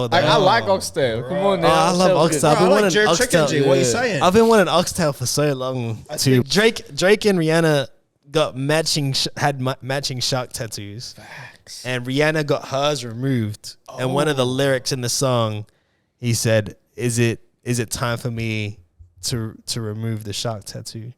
I like oxtail. Come on now. I love oxtail. Bro, I like jerk chicken, G. What are you saying? I've been wanting oxtail for so long. Drake and Rihanna got matching shark tattoos. Facts. And Rihanna got hers removed. And one of the lyrics in the song, he said, "Is it time for me to remove the shark tattoo?"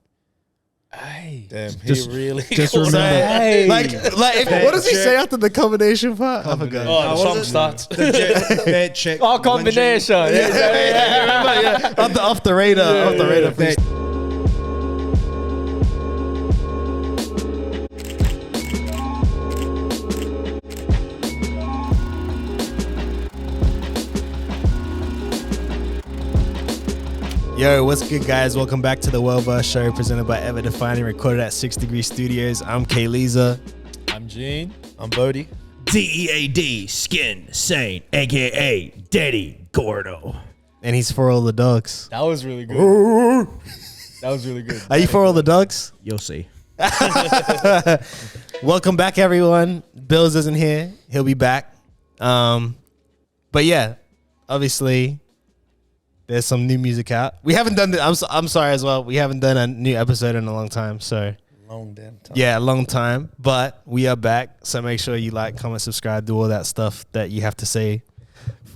Hey. Damn, Just really remember. Hey. What does he say after the combination part? I forgot. Oh, the song starts. That chick. Oh, combination. Yeah. Off the radar. Yo, what's good, guys? Welcome back to the Well-Versed Show, presented by Ever Defining, recorded at 6 Degree Studios. I'm Kayleeza. I'm Gene. I'm Bodie. DEAD Skin Saint, aka Daddy Gordo. And he's for all the dogs. That was really good. That was really good. Are you for all the dogs? You'll see. Welcome back, everyone. Bills isn't here. He'll be back. But yeah, obviously, there's some new music out. We haven't done I'm sorry as well. We haven't done a new episode in a long time. So Long damn time. yeah, a long time. But we are back. So make sure you like, comment, subscribe, do all that stuff that you have to say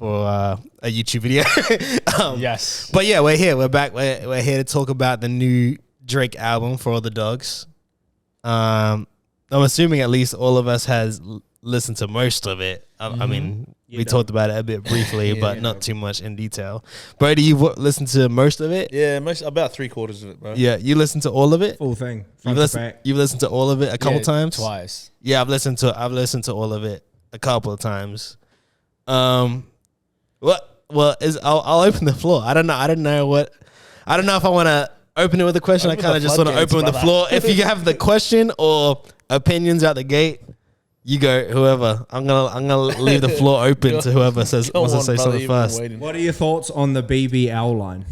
for a YouTube video. Yes. But yeah, we're here. We're back. We're here to talk about the new Drake album, For All the Dogs. I'm assuming at least all of us has listened to most of it. I mean, we talked about it a bit briefly, but not too much in detail. Brady, you've listened to most of it? Yeah, about 3/4 of it, bro. Yeah, you listened to all of it? Full thing. You've listened to all of it a couple times? Twice. Yeah, I've listened to all of it a couple of times. I'll open the floor. I don't know if I want to open it with a question. I kind of just want to open with the floor. If you have the question or opinions out the gate, you go, whoever. I'm gonna leave the floor open to whoever wants to say something first. What are your thoughts on the BBL line?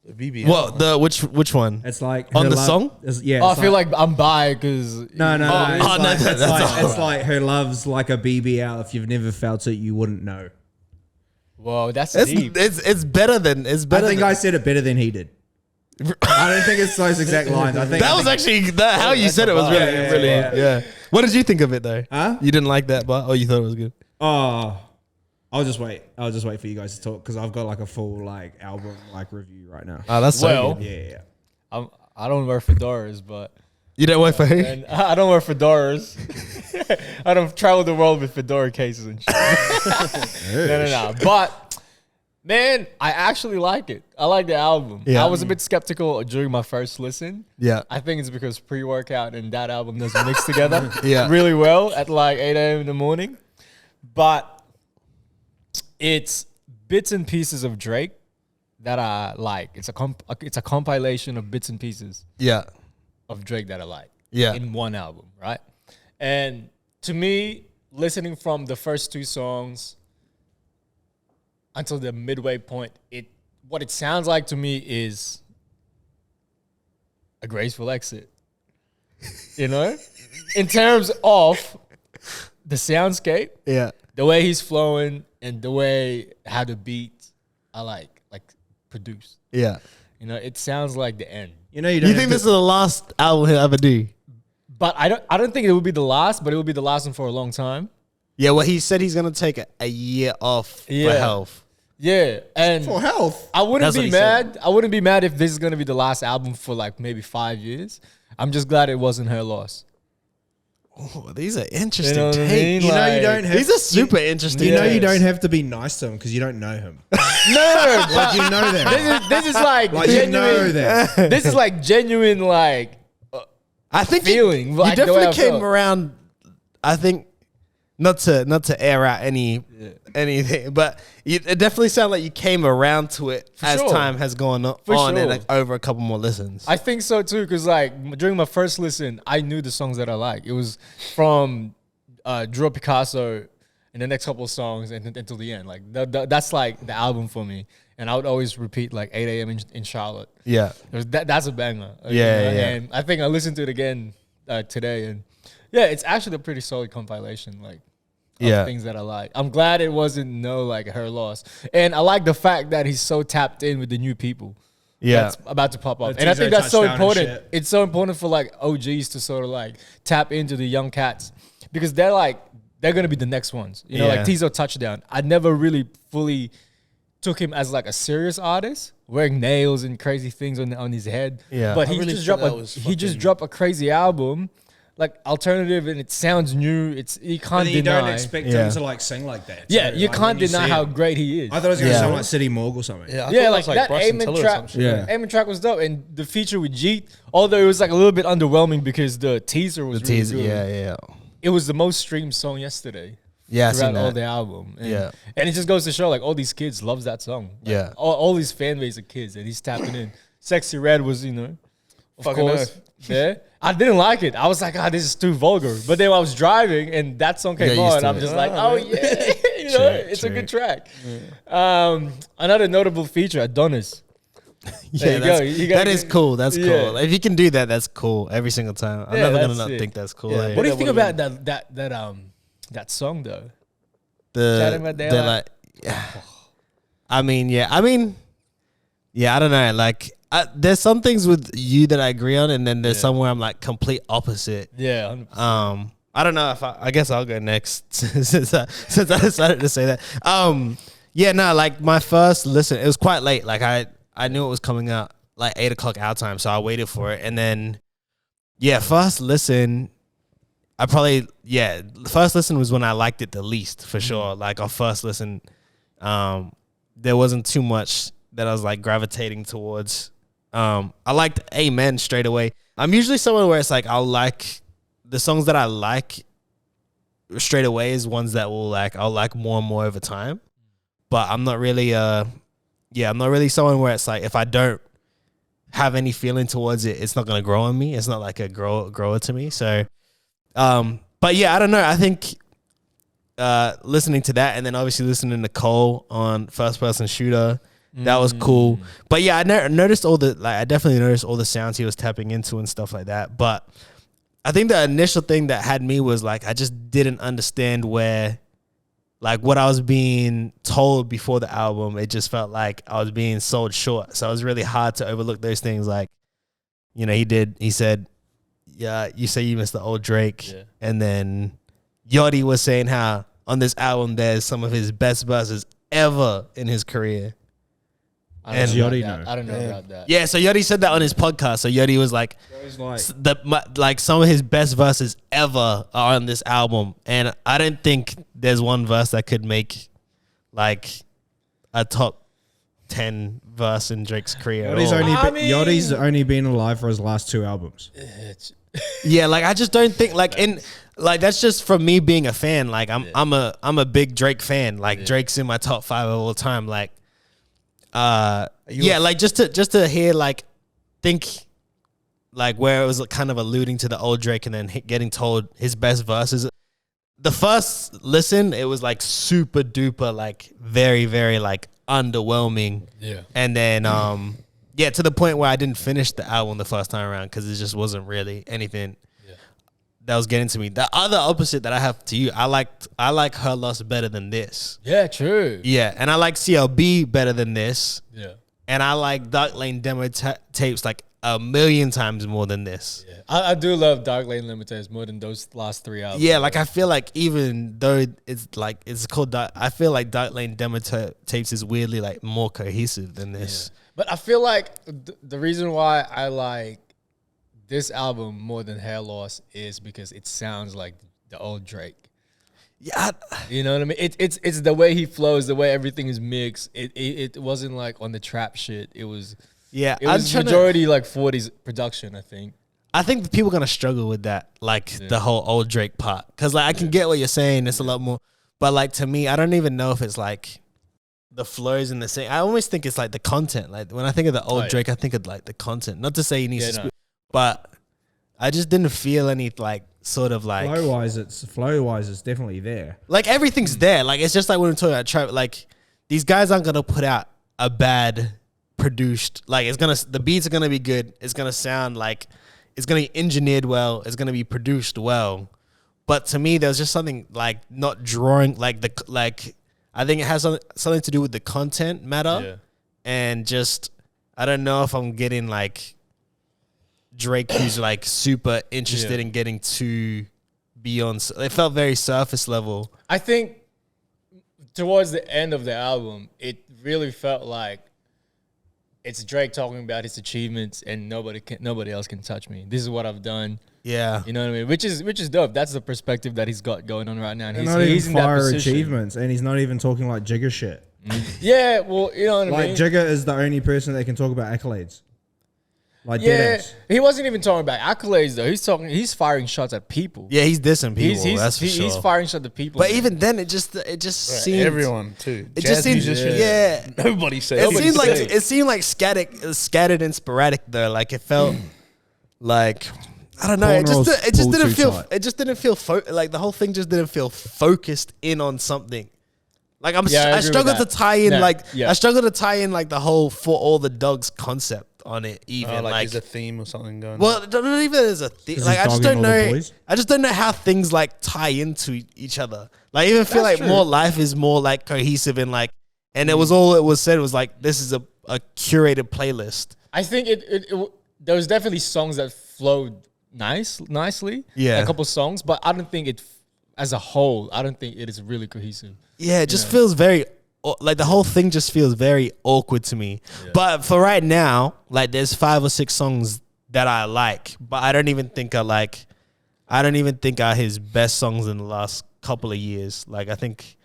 The BBL. What which one? It's like On her the song? Yeah. Oh, I feel like I'm bi because No. that's It's like her love's like a BBL. If you've never felt it, you wouldn't know. Whoa, that's deep. It's better than I said it better than he did. I don't think it's those exact lines. I think that was actually how you said it was really. Yeah. What did you think of it though? Huh? You didn't like that, but you thought it was good. Oh, I'll just wait for you guys to talk because I've got like a full like album like review right now. Oh, that's so Well, good. Yeah. I don't wear fedoras, but You don't wait for who? and I don't wear fedoras. I don't travel the world with fedora cases and shit. No. But man, I actually like it. I like the album. Yeah. I was a bit skeptical during my first listen. Yeah. I think it's because pre-workout and that album doesn't mix together Yeah. really well at like 8 a.m. in the morning. But it's bits and pieces of Drake that I like. It's a compilation of bits and pieces Yeah. of Drake that I like. Yeah. In one album, right? And to me, listening from the first two songs until the midway point, what it sounds like to me is a graceful exit. You know? In terms of the soundscape, Yeah. the way he's flowing and the way how the beat I like produced. Yeah. You know, it sounds like the end. You know you You think this is the last album he'll ever do? But I don't think it will be the last, but it will be the last one for a long time. Yeah, well, he said he's going to take a year off for Yeah. health. Yeah, and For health. I wouldn't That's what be he mad. I wouldn't be mad if this is gonna be the last album for like maybe 5 years. I'm just glad it wasn't her loss. Oh, these are interesting You know what I takes. mean? You know Like- you don't have. These are super interesting. You know you Yes. don't have to be nice to him because you don't know him. No, but Like you know that. this is like Like you know genuine. that. This is like genuine, like I think feeling, you like the way definitely I came felt. around. I think not to air out anything, but it definitely sounded like you came around to it as sure. time has gone on For and sure. like over a couple more listens. I think so too, because like during my first listen, I knew the songs that I like. It was from Drew Picasso and the next couple of songs until the end. Like that's like the album for me. And I would always repeat like 8 a.m. in Charlotte. Yeah. That's a banger. Yeah. And I think I listened to it again today, and yeah, it's actually a pretty solid compilation. Like, Yeah. things that I like. I'm glad it wasn't like her loss, and I like the fact that he's so tapped in with the new people. Yeah. That's about to pop up, The and I Tizo think that's so touchdown and important. shit. It's so important for like OGs to sort of like tap into the young cats because they're gonna be the next ones. You know, like Yeah. Tizo touchdown. I never really fully took him as like a serious artist, wearing nails and crazy things on his head. Yeah. but I he really just thought dropped that was he just fucking- dropped a crazy album, like alternative, and it sounds new. You But can't then you deny. don't expect Yeah. him to like sing like that. Yeah, too. you Like, can't when deny see how him. great he is. I thought it was gonna Yeah. sound like City Morgue or something. Yeah, I Yeah, thought like that Bryson Amen Tiller or track. some shit. Yeah. Amen track was dope, and the feature with Jeet, although it was like a little bit underwhelming because the teaser was really good. Yeah. It was the most streamed song yesterday. Yeah, I seen Throughout all that. the album. And, Yeah. and it just goes to show like all these kids loves that song. Like, Yeah. all these fan base of kids, and he's tapping in. Sexy Red was, of Fucking course, there. I didn't like it. I was like, this is too vulgar. But then I was driving and that song came Got on, used and to I'm it. just like, Ah, oh man. yeah, True, it's a true. good track. Another notable feature, Adonis. Yeah, you that's, go. You gotta that is get- cool. That's Yeah. cool. If you can do that, that's cool every single time. I'm Yeah, never gonna that's not it. think that's cool. Yeah, eh? What do you That think would've about that song though? the, about the daylight? like, I mean, yeah, I don't know. Like, there's some things with you that I agree on, and then there's somewhere I'm like complete opposite. Yeah, 100%. I don't know if I guess I'll go next since I decided to say that. Yeah, no, like my first listen, it was quite late. Like I knew it was coming out like 8 o'clock our time, so I waited for it, and then first listen. The first listen was when I liked it the least for sure. Like our first listen, there wasn't too much that I was like gravitating towards. I liked Amen straight away. I'm usually someone where it's like I'll like the songs that I like straight away is ones that I'll like more and more over time. But I'm not really I'm not really someone where it's like if I don't have any feeling towards it, it's not gonna grow on me. It's not like a grower to me. So but yeah, I don't know. I think listening to that and then obviously listening to Cole on First Person Shooter, that was cool. But yeah, I noticed I definitely noticed all the sounds he was tapping into and stuff like that. But I think the initial thing that had me was like I just didn't understand where like what I was being told before the album. It just felt like I was being sold short. So it was really hard to overlook those things. Like, he said, yeah, you say you miss the old Drake. Yeah. And then Yachty was saying how on this album there's some of his best verses ever in his career. I don't and know about Yachty that. know. I don't know about that. Yeah, so Yachty said that on his podcast. So Yachty was like, It was like like some of his best verses ever are on this album, and I don't think there's one verse that could make like a top 10 verse in Drake's career. at Yachty's all. Yachty's only been alive for his last 2 albums. Yeah, like I just don't think that's just from me being a fan. Like I'm a big Drake fan. Like Drake's in my top 5 of all time. Like like just to hear think where it was kind of alluding to the old Drake and then getting told his best verses. The first listen, it was like super duper very very underwhelming. Yeah. And then to the point where I didn't finish the album the first time around because it just wasn't really anything that was getting to me. The other opposite that I have to you, I like Her Loss better than this. Yeah, true. Yeah, and I like CLB better than this. Yeah. And I like Dark Lane demo tapes like a million times more than this. Yeah. I do love Dark Lane Limited more than those last 3 albums. Yeah, like I feel like even though it's called Dark, I feel like Dark Lane demo tapes is weirdly more cohesive than this. But I feel like the reason why I like this album more than Hair Loss is because it sounds like the old Drake. Yeah, You know what I mean? It's the way he flows, the way everything is mixed. It wasn't like on the trap shit. It was majority 40s production, I think. I think people are gonna struggle with that, the whole old Drake part, because I can get what you're saying. It's a lot more, but to me, I don't even know if it's the flows and the same. I always think it's the content. When I think of the old Drake, I think of the content. Not to say he needs to, speak, but I just didn't feel any sort of Flow wise, it's definitely there. everything's there. It's just when we're talking about trap. These guys aren't gonna put out a bad produced. The beats are gonna be good. It's gonna sound it's gonna be engineered well. It's gonna be produced well. But to me, there was just something like not drawing like I think it has something to do with the content matter. Yeah. And just I don't know if I'm getting like Drake who's like super interested in getting to beyond. It felt very surface level. I think towards the end of the album, it really felt like it's Drake talking about his achievements and nobody else can touch me. This is what I've done. Yeah. You know what I mean? Which is dope. That's the perspective that he's got going on right now. And They're he's, not he's even in that fire position. achievements, and he's not even talking like Jigga shit. Yeah, well, you know what I Like mean? Jigga is the only person that can talk about accolades. Like Yeah, deadass. he wasn't even talking about accolades though. He's firing shots at people. Yeah, he's dissing people. He's that's for sure. he's firing shots at people. But man. even then, it just seemed Everyone too. It Jazz just seemed musicians. yeah. Nobody says. It seemed like scattered and sporadic though. Like it felt like I don't know. It Cornrows just pulled didn't too feel. tight. It just didn't feel like the whole thing just didn't feel focused in on something. Like I agree I with struggled to that. tie in Nah, like yeah. I struggled to tie in like the whole For All the Dogs concept on it. Even like there's a theme or something going. well, not even as a thing. 'Cause Like he's I just dogging don't all the know. boys? I just don't know how things like tie into each other. Like I even feel That's like true. More Life is more like cohesive and like, and it was all it was said was like this is a curated playlist. I think there was definitely songs that flowed nicely. Yeah. A couple songs, but I don't think as a whole, I don't think it is really cohesive. Yeah, it just feels very like the whole thing just feels very awkward to me. Yeah. But for right now, like there's 5 or 6 songs that I like, but I don't even think are his best songs in the last couple of years. Like I think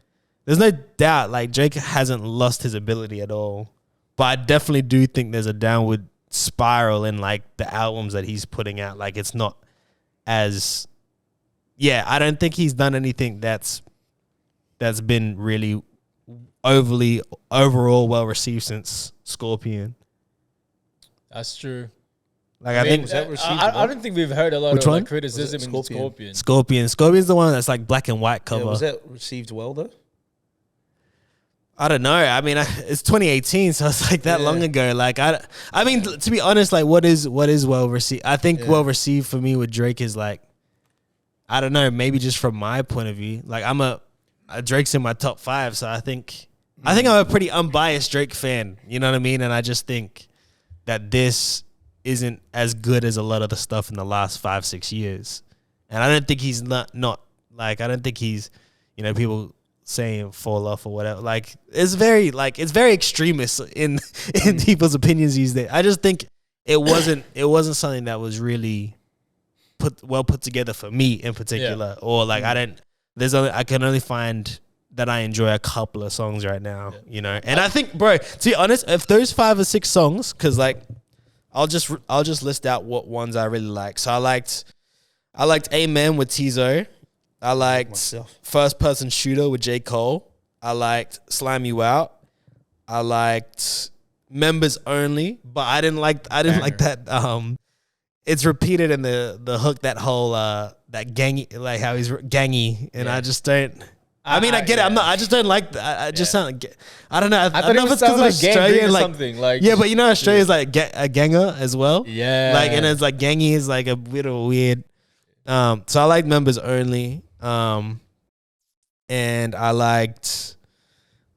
there's no doubt like Drake hasn't lost his ability at all. But I definitely do think there's a downward spiral in like the albums that he's putting out. Like it's not as I don't think he's done anything that's been really overall well received since Scorpion. That's true. Like I think was that received I well? don't think we've heard a lot Which of one? like, criticism in Scorpion? Scorpion's the one that's like black and white cover. was that received well though? I don't know. I mean, it's 2018, so it's like that long ago. Like I mean, to be honest, like what is well received? I think well received for me with Drake is like, I don't know, maybe just from my point of view. Like I'm Drake's in my top 5, so I think I'm a pretty unbiased Drake fan. You know what I mean? And I just think that this isn't as good as a lot of the stuff in the last 5-6 years. And I don't think he's not like I don't think he's, you know, people saying fall off or whatever. Like it's very extremist in people's opinions these days. I just think it wasn't something that was really put together for me in particular. Or like I can only find that I enjoy a couple of songs right now, you know. And I think, bro, to be honest, if those 5 or 6 songs, because like I'll just list out what ones I really like. So I liked Amen with Tizo. I liked First Person Shooter with J. Cole. I liked Slime You Out. I liked Members Only, but I didn't like that. It's repeated in the hook, that whole that gangy, like how he's gangy, and I just don't. I mean, I get it. I just don't like that. I just sound. I don't know. I don't know if it's because like Australian, or like something. Like yeah, but you know, Australia's like a ganger as well. Yeah, like and it's like gangy is like a bit of weird. So I like Members Only. And I liked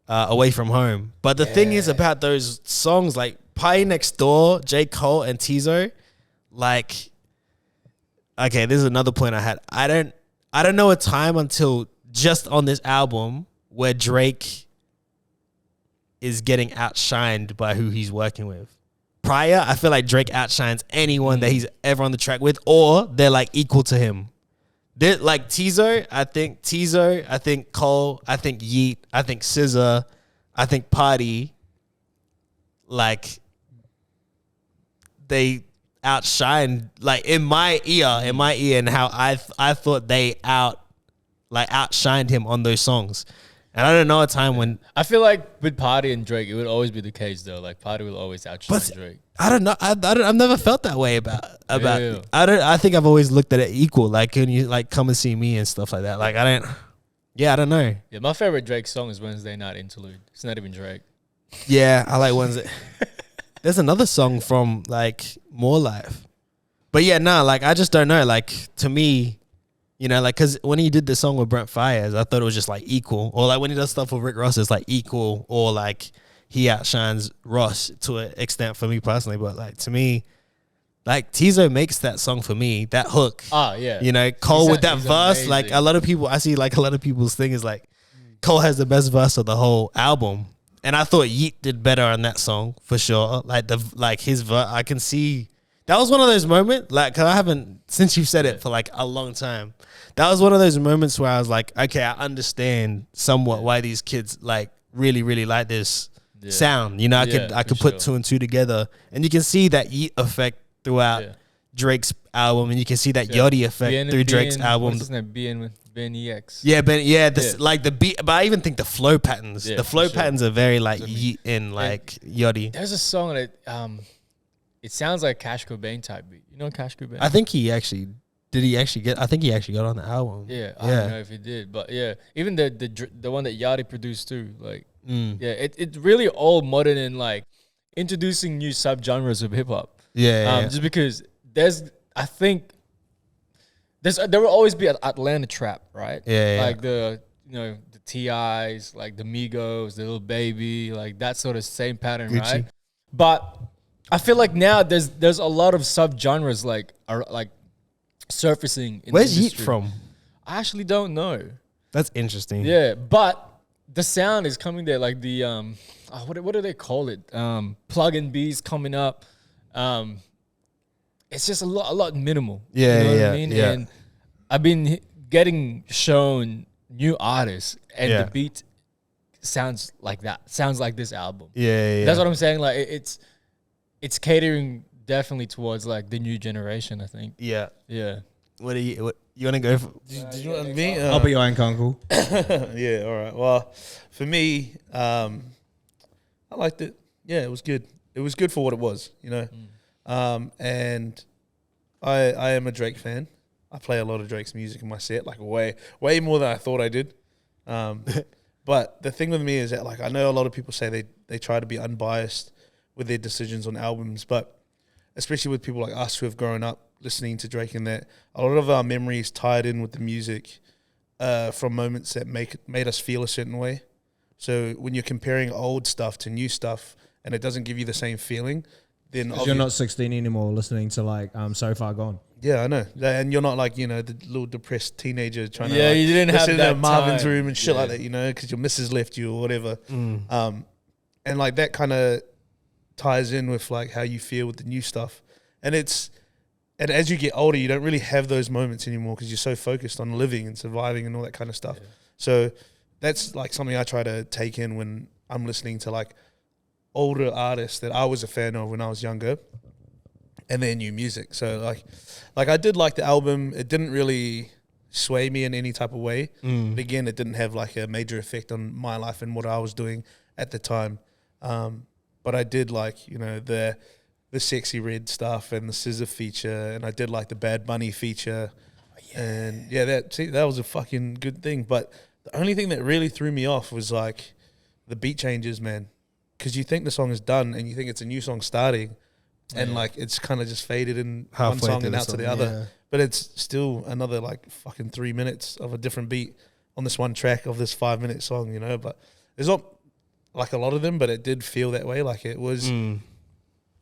Away From Home. But the thing is about those songs, like Party Next Door, J. Cole, and Tizo, like, okay, this is another point I had. I don't know a time until just on this album where Drake is getting outshined by who he's working with. Prior, I feel like Drake outshines anyone that he's ever on the track with, or they're like equal to him. They're like Tizo, I think Cole, I think Yeet, I think SZA, I think Party, like they outshined, like in my ear and how I thought they outshined him on those songs. And I don't know a time when I feel like with Party and Drake, it would always be the case though. Like Party will always outshine Drake. I don't know. I've never felt that way about. Yeah. I think I've always looked at it equal. Like when you like Come and See Me and stuff like that. Like I don't know. Yeah, my favorite Drake song is Wednesday Night Interlude. It's not even Drake. Yeah, I like ones that. There's another song from like More Life, but yeah, like I just don't know. Like to me, You know, like, because when he did the song with Brent Fires, I thought it was just like equal. Or like when he does stuff with Rick Ross, it's like equal, or like he outshines Ross to an extent for me personally. But like to me, like Tizo makes that song for me, that hook. Ah, yeah. You know, Cole with that he's verse, like amazing. a lot of people, I see like a lot of people's thing is like Cole has the best verse of the whole album. And I thought Yeet did better on that song for sure. Like his verse, I can see that was one of those moments, like, cause I haven't, since you've said it for like a long time, that was one of those moments where I was like, okay, I understand somewhat why these kids like really, really like this sound. You know, I could put two and two together, and you can see that Yeet effect throughout Drake's album, and you can see that Yachty effect through Drake's album. What's his name? BNEX. Yeah, like the beat, but I even think the flow patterns, patterns are very like Yeet and like Yachty. There's a song that it sounds like Cash Cobain type beat. You know Cash Cobain? I think he actually I think he actually got on the album. Yeah, I don't know if he did, but yeah, even the one that Yachty produced too. Like, it's really all modern and like introducing new subgenres of hip hop. Just because I think there will always be an Atlanta trap, right? Like the TIs, like the Migos, the Lil Baby, like that sort of same pattern, Gucci. right? But I feel like now there's a lot of subgenres like are like surfacing in Where's the Yeet industry. from? I actually don't know. That's interesting. Yeah, but the sound is coming there. Like the what do they call it? Plug and B's coming up. It's just a lot minimal. You know what I mean? Yeah. And I've been getting shown new artists, and the beat sounds like that. Sounds like this album. Yeah. That's what I'm saying. Like it's catering definitely towards like the new generation, I think. Yeah. Yeah. You want to go for? Did you want me? I'll be your uncle. Yeah, all right. Well, for me, I liked it. Yeah, it was good. It was good for what it was, you know. And I am a Drake fan. I play a lot of Drake's music in my set, like way more than I thought I did. But the thing with me is that, like, I know a lot of people say they try to be unbiased with their decisions on albums, but especially with people like us who have grown up listening to Drake, and that a lot of our memories tied in with the music from moments that made us feel a certain way. So when you're comparing old stuff to new stuff and it doesn't give you the same feeling, then You're not 16 anymore listening to like So Far Gone. Yeah, I know. And you're not like, the little depressed teenager trying to you didn't have listen that to Marvin's time. room and shit like that, because your missus left you or whatever. And like that kind of ties in with like how you feel with the new stuff. And as you get older, you don't really have those moments anymore because you're so focused on living and surviving and all that kind of stuff. So that's like something I try to take in when I'm listening to like older artists that I was a fan of when I was younger, and their new music. So like I did like the album. It didn't really sway me in any type of way. But again, it didn't have like a major effect on my life and what I was doing at the time. But I did like, the Sexy Red stuff and the Scissor feature, and I did like the Bad Bunny feature. And that was a fucking good thing. But the only thing that really threw me off was like the beat changes, man. Because you think the song is done and you think it's a new song starting, and like it's kind of just faded in one song and out to the other. But it's still another like fucking 3 minutes of a different beat on this one track of this 5 minute song, But there's not like a lot of them, but it did feel that way. Like it was,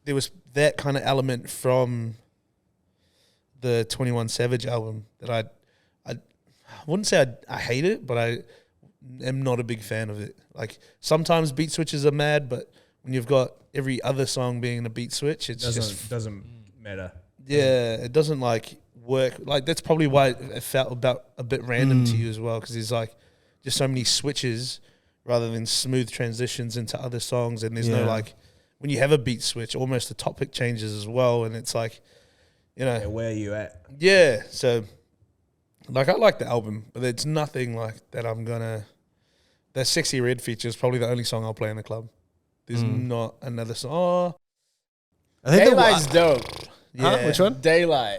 there was that kind of element from the 21 Savage album that I wouldn't say I hate it, but I am not a big fan of it. Like sometimes beat switches are mad, but when you've got every other song being a beat switch, it's doesn't matter. Yeah, it doesn't like work. Like that's probably why it felt about a bit random to you as well, because there's like just so many switches rather than smooth transitions into other songs, and there's no like when you have a beat switch, almost the topic changes as well, and it's like, Where are you at? yeah. So like I like the album, but it's nothing like that I'm gonna. That Sexy Red feature is probably the only song I'll play in the club. There's not another song. Oh, I think Daylight's dope. yeah. which one? Daylight.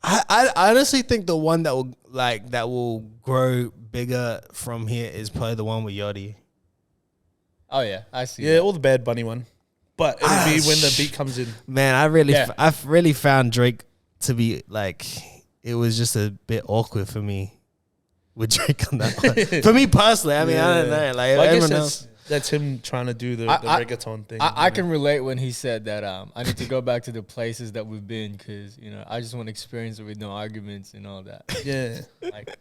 I honestly think the one that will grow bigger from here is probably the one with Yachty. Oh yeah, I see. Yeah, that. or the Bad Bunny one. But it'll be when the beat comes in. Man, I've really found Drake to be like it was just a bit awkward for me with Drake on that one. For me personally, I mean, I don't know. Like Well, I guess everyone else. that's him trying to do the reggaeton thing. I can relate when he said that I need to go back to the places that we've been because I just want to experience it with no arguments and all that. Yeah. Like,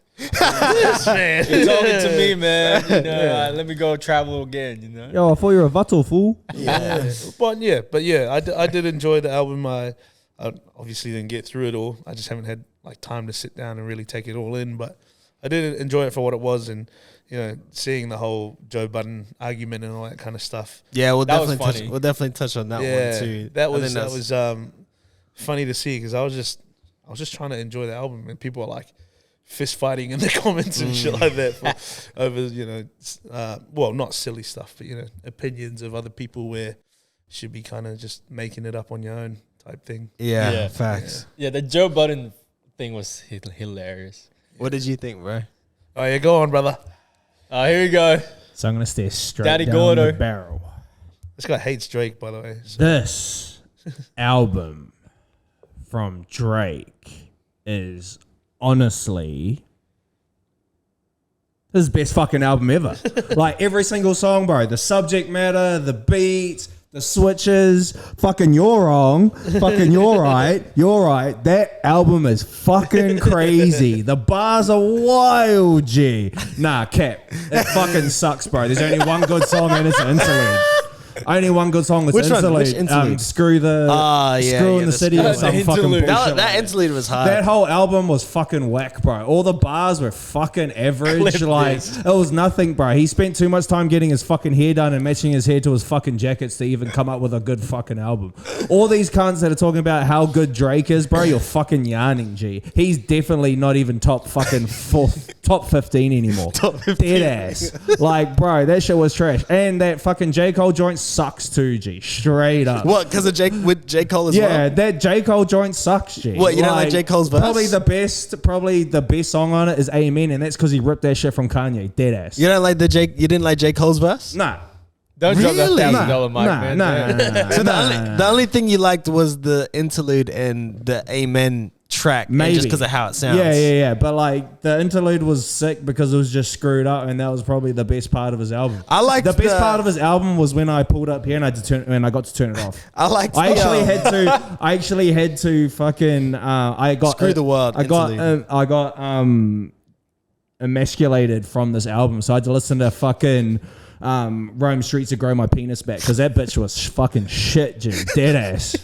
man, you're talking to me, man. Let me go travel again. Yo, I thought you were a Vato fool. Yeah. but I did enjoy the album. I obviously didn't get through it all. I just haven't had like time to sit down and really take it all in. But I did enjoy it for what it was, and seeing the whole Joe Budden argument and all that kind of stuff. Yeah, we'll That was definitely touch on that one too. That was funny to see because I was just trying to enjoy the album, and people are like fist fighting in the comments and shit like that over well, not silly stuff, but opinions of other people where you should be kind of just making it up on your own type thing. Yeah, facts. Yeah, the Joe Budden thing was hilarious. What did you think, bro? Oh yeah, go on, brother. Here we go. So I'm gonna stare straight Daddy down Gordo. the barrel. This guy hates Drake, by the way. So. This album from Drake is honestly this is the best fucking album ever. Like every single song, bro. The subject matter, the beats, the switches. Fucking you're wrong. Fucking you're right. You're right. That album is fucking crazy. The bars are wild, G. Nah, cap. It fucking sucks, bro. There's only one good song and it's an interlude. Only one good song. It's Which one? interlude. Which interlude? Screw in the city or some fucking interlude. bullshit. That interlude was hard. That whole album was fucking whack, bro. All the bars were fucking average. It was nothing, bro. He spent too much time getting his fucking hair done and matching his hair to his fucking jackets to even come up with a good fucking album. All these cunts that are talking about how good Drake is, bro, you're fucking yarning, G. He's definitely not even top 15 anymore. Top 15. Dead ass. Like, bro, that shit was trash. And that fucking J. Cole joint sucks too, G. Straight up. What? Because of J. Cole as well? Yeah, that J. Cole joint sucks, G. What, you don't like J. Cole's verse? Probably the best song on it is Amen, and that's because he ripped that shit from Kanye. Dead ass. You didn't like J. Cole's verse? Nah. Don't drop that Really? $1,000 mic, man. Nah. So the only thing you liked was the interlude and the Amen track, Maybe just because of how it sounds. Yeah. But like the interlude was sick because it was just screwed up, and that was probably the best part of his album. I liked the best part of his album was when I pulled up here and I got to turn it off. I actually had to fucking. I got Screw the World. I got emasculated from this album, so I had to listen to fucking. Rome Streets to Grow My Penis Back because that bitch was fucking shit, G. Dead ass.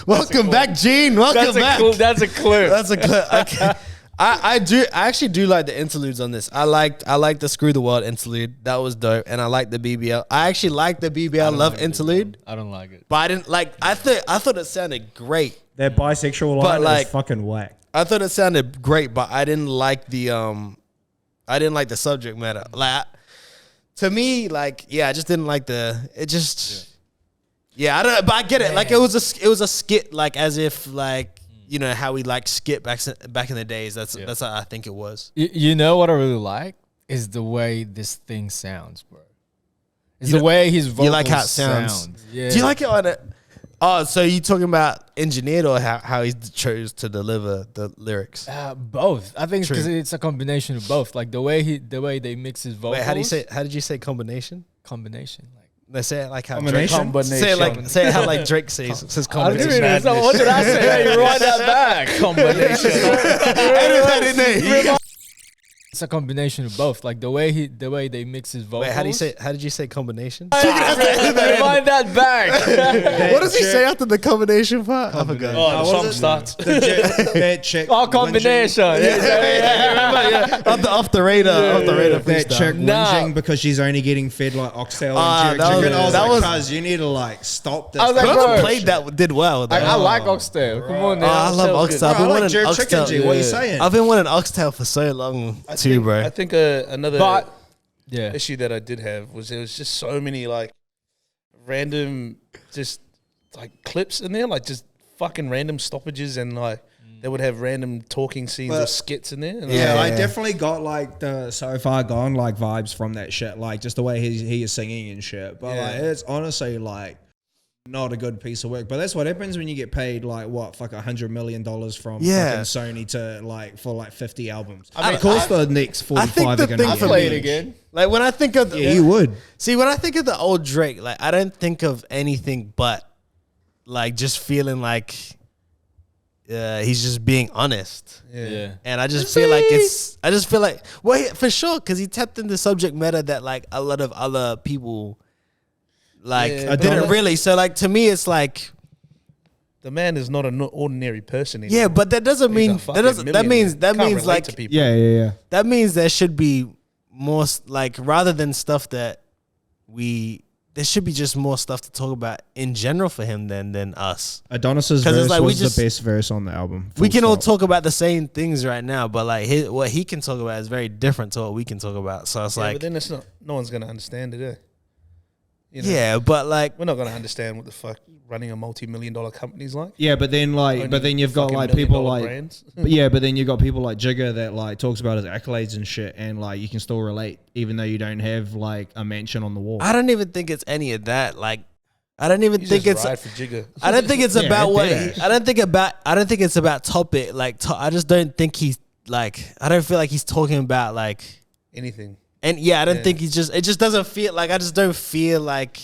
Welcome back, Gene. Welcome back. That's a clue. That's a clip. Okay. I actually do like the interludes on this. I like the Screw the World interlude. That was dope. And I like the BBL. I actually like the BBL Love interlude. I don't like it. But I didn't like I thought it sounded great. That bisexual line is fucking whack. I thought it sounded great, but I didn't like the subject matter. Like to me, like, yeah, I just didn't like I don't. But I get it. Man. Like it was a skit, like as if like how we like skit back in the days. That's how I think it was. You know what I really like is the way this thing sounds, bro. It's the way his vocals you like how it sounds. Yeah. Do you like it on it? Oh, so you talking about engineered or how he chose to deliver the lyrics? Both. I think because it's a combination of both. Like the way they mix his vocals. Wait, how did you say combination? Combination. Like they say it like how combination. Drake say it how like Drake says combination. What did I say? You rewind that back. Combination. It's a combination of both. Like the way they mix his vocals. Wait, how did you say combination? Rewind that back. What does he say after the combination part? I forgot. Oh, the song starts. That chick. Oh, combination. Off the radar. That chick whinging because she's only getting fed like oxtail and jerk chicken. I was like, cuz you need to like stop this. I was like, whoever played that did well. I like oxtail. Come on, I love oxtail. I like jerk chicken. G. What are you saying? I've been wanting oxtail for so long too, bro. I think another Yeah. issue that I did have was there was just so many like random just like clips in there, like just fucking random stoppages, and like they would have random talking scenes or skits in there. And I definitely got like the So Far Gone like vibes from that shit, like just the way he is singing and shit. But like it's honestly like not a good piece of work. But that's what happens when you get paid like what, fuck, $100 million from Yeah. fucking Sony to like for like 50 albums. I mean, of course, the next 45 the are going thing to I'll for play me- it again. Like when I think of Yeah, you would. see when I think of the old Drake, like I don't think of anything but like just feeling like he's just being honest. Yeah. And I just feel like for sure, because he tapped into subject matter that like a lot of other people like Yeah, didn't but- really. So like to me, it's like The man is not an ordinary person anymore. yeah, but that doesn't He's mean a that fucking doesn't that millionaire. means that Can't means relate like to people. Yeah. that means there should be more like rather than stuff that there should be just more stuff to talk about in general for him than us. Adonis's 'Cause it's verse like we was just- the best verse on the album. We Full can all stop. talk about the same things right now, but like what he can talk about is very different to what we can talk about. So it's Yeah, like but then it's not. No one's gonna understand it. You know? yeah, but like We're not gonna understand what the fuck running a multi-million-dollar company's like. Yeah, but then Only you've got fucking like people million-dollar like brands. but then you got people like Jigga that like talks about his accolades and shit, and like you can still relate even though you don't have like a mansion on the wall. I don't even think it's any of that. Like I don't even You think just it's ride for Jigga. I don't think it's Yeah, about what deadass. I don't think it's about topic. Like I just don't think he's like I don't feel like he's talking about like Anything. and yeah, I don't Yeah. think it just doesn't feel like I just don't feel like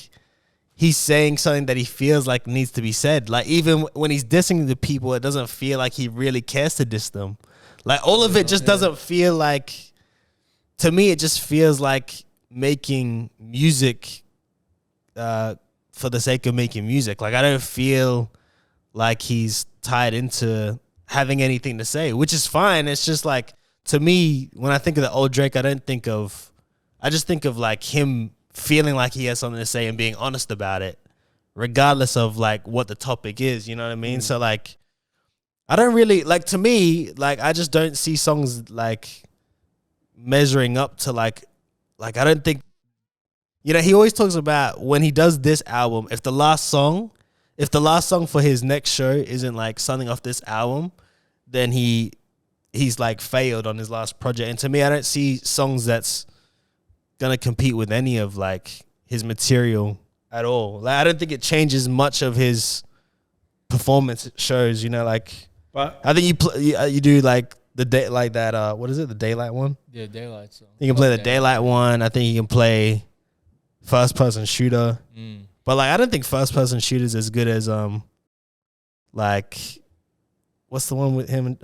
he's saying something that he feels like needs to be said. Like even when he's dissing the people, it doesn't feel like he really cares to diss them. Like all of it just doesn't feel like to me it just feels like making music for the sake of making music. Like I don't feel like he's tied into having anything to say, which is fine. It's just like to me, when I think of the old Drake, I just think of like him feeling like he has something to say and being honest about it, regardless of like what the topic is, you know what I mean? So like I don't really like to me, like I just don't see songs like measuring up to like I don't think you know, he always talks about when he does this album, if the last song for his next show isn't like something off this album, then he's like failed on his last project. And to me, I don't see songs that's gonna compete with any of like his material at all. Like I don't think it changes much of his performance shows, you know, like But I think you do like the day like that what is it, the Daylight one? Yeah, Daylight. So. You can play the Daylight one. I think you can play first person shooter. But like I don't think first person shooter is as good as like what's the one with him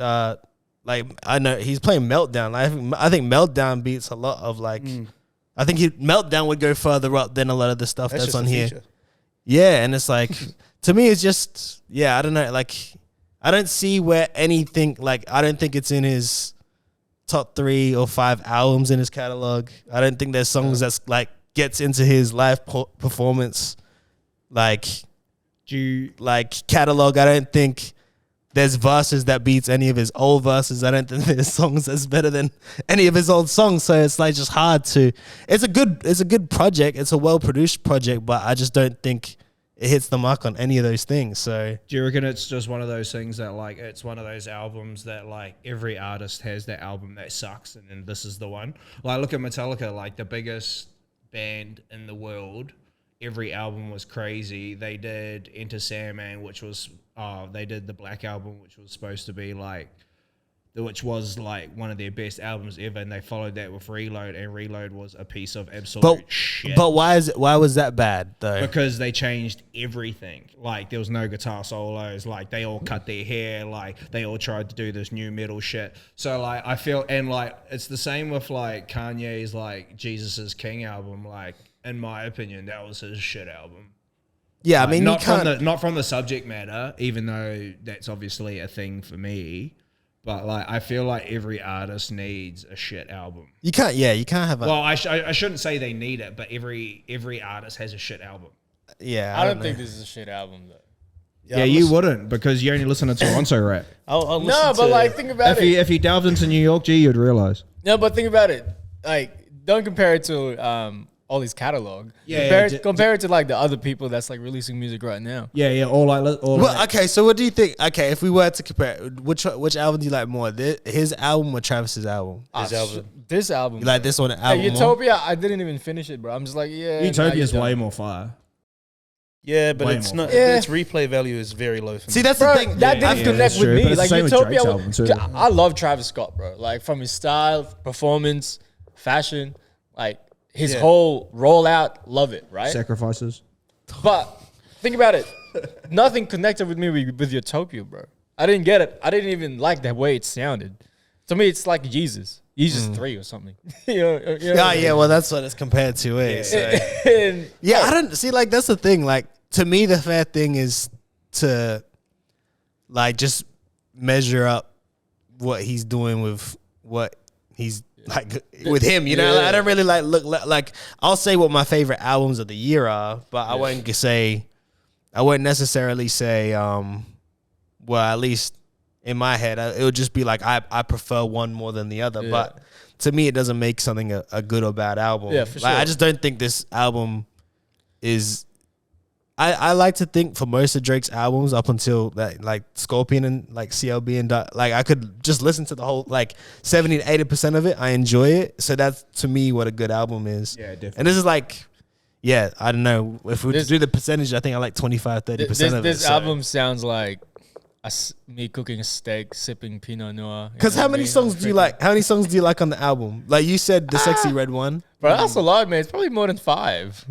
like I know he's playing Meltdown. I think Meltdown beats a lot of like I think Meltdown would go further up than a lot of the stuff that's just on a here. feature. Yeah, and it's like to me it's just I don't know, like I don't see where anything like I don't think it's in his top 3 or 5 albums in his catalog. I don't think there's songs that's like gets into his live performance like catalog. I don't think there's verses that beats any of his old verses. I don't think there's songs that's better than any of his old songs. So it's like just hard to. It's a good project. It's a well produced project, but I just don't think it hits the mark on any of those things. So do you reckon it's just one of those things that like it's one of those albums that like every artist has that album that sucks and then this is the one? Like look at Metallica, like the biggest band in the world. Every album was crazy. They did Enter Sandman, which was they did the Black Album, which was supposed to be like which was like one of their best albums ever, and they followed that with Reload, and Reload was a piece of absolute shit. But why was that bad though? Because they changed everything. Like there was no guitar solos. Like they all cut their hair. Like they all tried to do this new metal shit. So like I feel, and like it's the same with like Kanye's like Jesus is King album. Like in my opinion, that was his shit album. Yeah, I Like, mean, not from the subject matter, even though that's obviously a thing for me. But like, I feel like every artist needs a shit album. you can't have a Well, I shouldn't say they need it, but every artist has a shit album. yeah. I don't know. think this is a shit album though. Yeah, you wouldn't because you only listen to Toronto rap. I'll No, listen but to- like think about it. If you delved into New York, you'd realize. No, but think about it. Like, don't compare it to all these catalog. Yeah, compare it to like the other people that's like releasing music right now. Yeah, Well, okay, so what do you think? Okay, if we were to compare, which album do you like more, his album or Travis's album? This album. You like this one album Hey, more? Utopia, I didn't even finish it, bro. I'm just like, yeah. Utopia's nah, you way don't. more fire. Yeah, but Way it's more. not. Yeah. Its replay value is very low for me. See, that's Bro, the thing. that didn't yeah, connect that's with true, but me. it's Like the same with Utopia, Drake's album too. I love Travis Scott, bro. Like from his style, performance, fashion, like his whole rollout, love it, right? Sacrifices. But think about it. Nothing connected with me with Utopia, bro. I didn't get it. I didn't even like the way it sounded. To me, it's like Jesus 3 or something. you know what I mean? Yeah, well, that's what it's compared to. So. And- Yeah, I don't see. Like, that's the thing. Like, to me, the fair thing is to, like, just measure up what he's doing with what he's like with him. You know, Yeah. like, I don't really look like. I'll say what my favorite albums of the year are, but I won't say. I wouldn't necessarily say. Well, at least in my head, it would just be like I prefer one more than the other. Yeah. But to me, it doesn't make something a good or bad album. Yeah, for Like, I sure. just don't think this album is. I like to think for most of Drake's albums up until that, like Scorpion and like CLB and like I could just listen to the whole like 70 to 80% of it. I enjoy it. So that's to me what a good album is. Yeah, definitely. And this is like, yeah, I don't know if we were to do the percentage. I think I like 25, 30% of it. This so. album sounds like me cooking a steak, sipping Pinot Noir. Because how many songs do you like? How many songs do you like on the album? Like you said, the Sexy Red one. Bro, that's a lot, man. It's probably more than 5.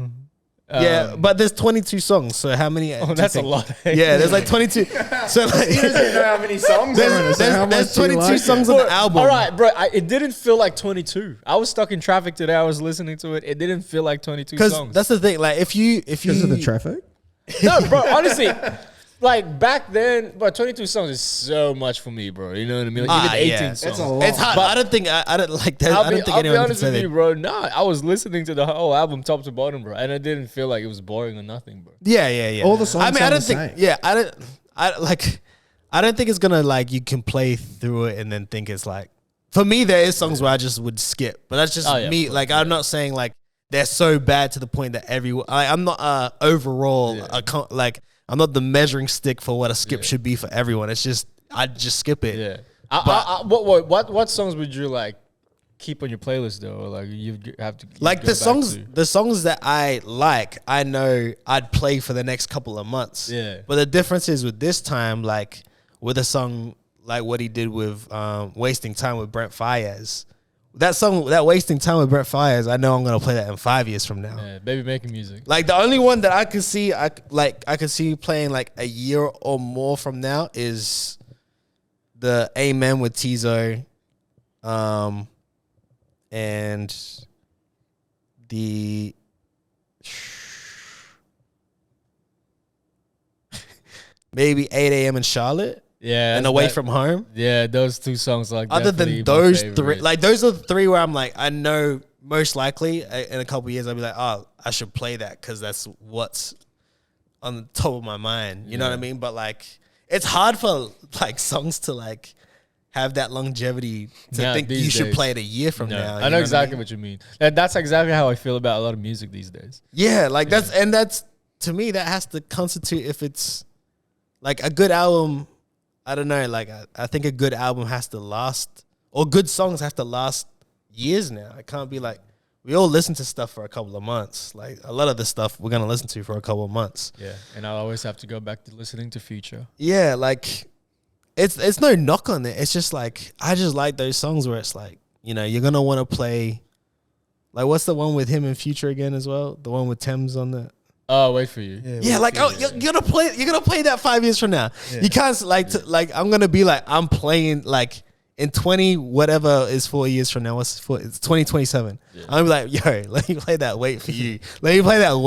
Yeah, but there's 22 songs. So how many? Oh, that's a lot. Yeah, there's like 22. So like, know how many songs there's 22 songs on the album. All right, bro. It didn't feel like 22. I was stuck in traffic today. I was listening to it. It didn't feel like 22 Because songs. that's the thing. Like if you Because of the traffic. No, bro. Honestly, like back then, but 22 songs is so much for me, bro. You know what I mean? Like, even 18 songs. That's a lot. it's hard. I don't think I don't like that. I don't think I'll be anyone can honest say with that. you, bro. Nah, I was listening to the whole album top to bottom, bro, and I didn't feel like it was boring or nothing, bro. Yeah. All the songs I mean, I sound don't the think. same. Yeah, I don't think it's gonna like you can play through it and then think it's like. For me, there is songs where I just would skip, but that's just Oh, yeah, me. Like I'm not saying like they're so bad to the point that everyone. I'm not overall. Like I'm not the measuring stick for what a skip should be for everyone. It's just I just skip it. Yeah. What songs would you like keep on your playlist though? Or like you have to Like go the back songs, to? the songs that I like, I know I'd play for the next couple of months. Yeah. But the difference is with this time, like with a song like what he did with "Wasting Time" with Brent Faiyaz. That song, that "Wasting Time" with Brent Faiyaz, I know I'm gonna play that in 5 years from now. Yeah, baby making music. Like the only one that I could see, I could see playing like a year or more from now is the "Amen" with Tizo, and the maybe 8 a.m. in Charlotte Yeah, and Away from Home. Yeah, those two songs like. Other definitely than my those three, favorite. like those are the three where I'm like, I know most likely in a couple of years I'll be like, oh, I should play that because that's what's on the top of my mind. You know what I mean? But like, it's hard for like songs to like have that longevity to Yeah, think you these should days. play it a year from No, now. I know exactly what you mean. That's exactly how I feel about a lot of music these days. Yeah, like that's to me that has to constitute if it's like a good album. I don't know. Like I think a good album has to last, or good songs have to last years now. It can't be like we all listen to stuff for a couple of months. Like a lot of the stuff we're gonna listen to for a couple of months. Yeah, and I'll always have to go back to listening to Future. Yeah, like it's no knock on it. It's just like I just like those songs where it's like, you know, you're gonna want to play. Like what's the one with him and Future again as well? The one with Thames on the. Oh, wait for you. Yeah, like you're gonna play that 5 years from now. You can't like I'm gonna be like I'm playing like in 20 whatever is 4 years from now. It's 2027. I'm gonna be like, yo, let me play that. Wait for you. Let me play that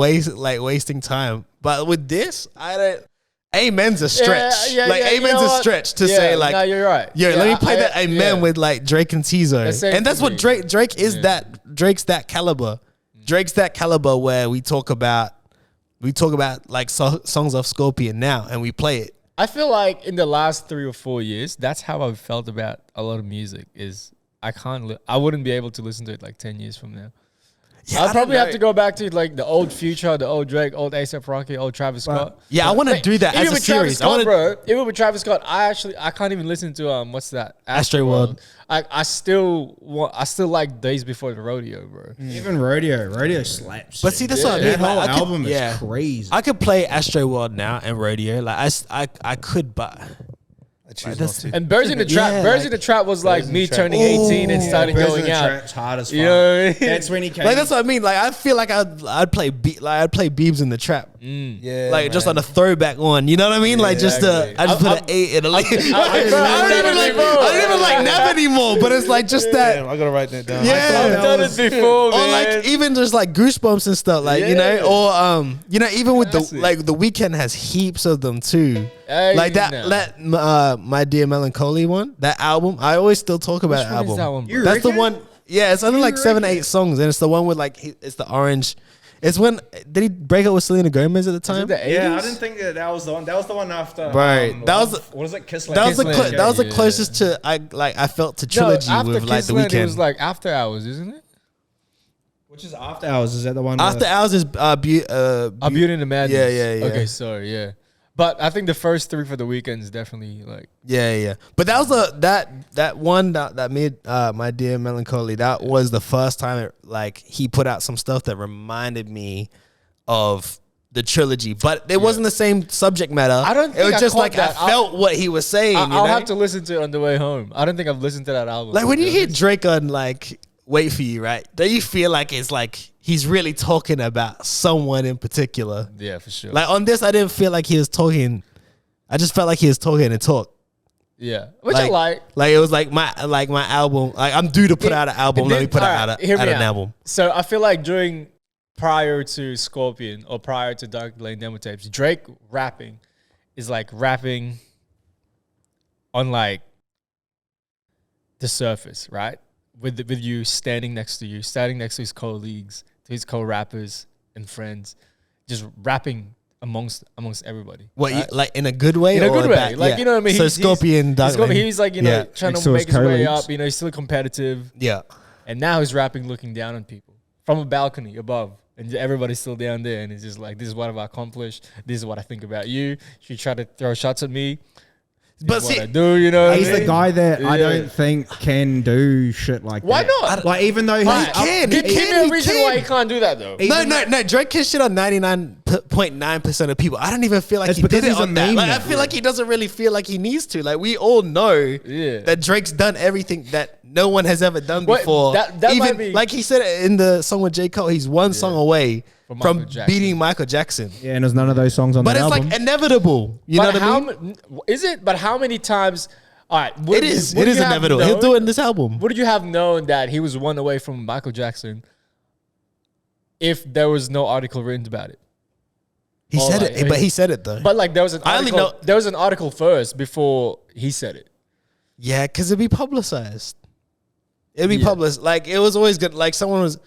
wasting time. But with this, I don't. Amen's a stretch. Amen's a stretch to say like. No, you're right. Yo, let me play that Amen with like Drake and Tizo, same and that's for what me. Drake is. Drake's that caliber. Drake's that caliber where we talk about like songs off Scorpion now, and we play it. I feel like in the last 3 or 4 years, that's how I've felt about a lot of music. Is I wouldn't be able to listen to it like 10 years from now. I'll probably have to go back to like the old Future, the old Drake, old A$AP Rocky, old Travis Scott. Yeah, I want to do that as Even a with Travis series. Scott, bro. Even with Travis Scott, I can't even listen to what's that? Astroworld. I still like Days Before the Rodeo, bro. Even Rodeo slaps. But see, that's what I mean. That whole Like, I could- album yeah. is crazy. I could play Astro World now and Rodeo. Like I could, but I choose that's- not to. And Birds in the Trap. Yeah, Birds like- in the Trap was like Birds in me the Trap. turning 18 and started Birds in going the out. Trap's hard as fuck. You know what I mean? That's when he came. like that's what I mean. Like I feel like I'd play Beebs in the Trap. Yeah, Like just man. on a throwback one, you know what I mean? Like just exactly. I just put an 8 in a lead. I don't even like nap anymore, but it's like just that. Damn, I gotta write that down. Yeah. I've done it before, Or man. like even just like Goosebumps and stuff, like you Yeah. know, or you know, even with Classic. the Weeknd has heaps of them too. Hey, Like that, now. My Dear Melancholy one, that album. I always still talk about Which that one is album. that one, bro? You That's the reckon? one. Yeah, it's only You like 7, reckon? 8 songs, and it's the one with like it's the orange. It's when did he break up with Selena Gomez at the Is time? it the 80s? Yeah, I didn't think that was the one. That was the one after. Right. That was- what is it? Kiss That was the Kissland, that was the yeah. closest to I felt to trilogy after with like the Kissland, Weeknd. It was like After Hours, isn't it? Which is After Hours? Is that the one? After Hours is Beauty and the Madness. Yeah. Okay, sorry, yeah. But I think the first 3 for the Weeknd is definitely like Yeah. But that was that one that made My Dear Melancholy. That was the first time like he put out some stuff that reminded me of the trilogy, but it wasn't the same subject matter. I don't It think was I just caught like that. I felt what he was saying. I'll you know? have to listen to it on the way home. I don't think I've listened to that album. Like when you Yeah. hear Drake on like Wait For You, right? Don't you feel like it's like he's really talking about someone in particular? Yeah, for sure. Like on this, I didn't feel like he was talking. I just felt like he was talking and talk. yeah, which I like. Like it was like my album. Like I'm due to put out an album. Let me put out Hear me an out. album. So I feel like prior to Scorpion or prior to Dark Lane demo tapes, Drake rapping is like rapping on like the surface, right? With you standing next to his colleagues, to his co-rappers and friends, just rapping amongst everybody. What right? like in a good way? In a or good way, bad- like yeah. you know what I mean. So Scorpion, Dark Lane. He's like Yeah. trying Next to to make his his way colleagues. up. He's still competitive. Yeah. And now he's rapping looking down on people from a balcony above. And everybody's still down there. And it's just like, this is what I've accomplished. This is what I think about you. You try to throw shots at me. This But is see, what I do, you know what He's I the mean? guy that I Yeah. don't think can do shit like Why that. not? Like even though he's Alright, can. Give He me can, a he reason can. why he can't do that, though. No. Drake can shit on 99.9% of people. I don't even feel like It's he because did it he's a on that. meme Like, I now. feel like he doesn't really feel like he needs to. Like we all know Yeah. that Drake's done everything that no one has ever done What- before. that Even might be- like he said it in the song with J. Cole, he's one song away From from Michael Jackson. beating Michael Jackson. Yeah, and there's none of those songs on But that it's album. like inevitable. You know But what I mean? is it? But how many times? All right. It is inevitable. He'll do it in this album. Would you have known that he was one away from Michael Jackson if there was no article written about it? He Or said like- it, but he said it though. But like there was an I only article. know- There was an article first before he said it. Yeah, because it'd be publicized. It'd be Yeah. published. Like it was always good. Like someone was.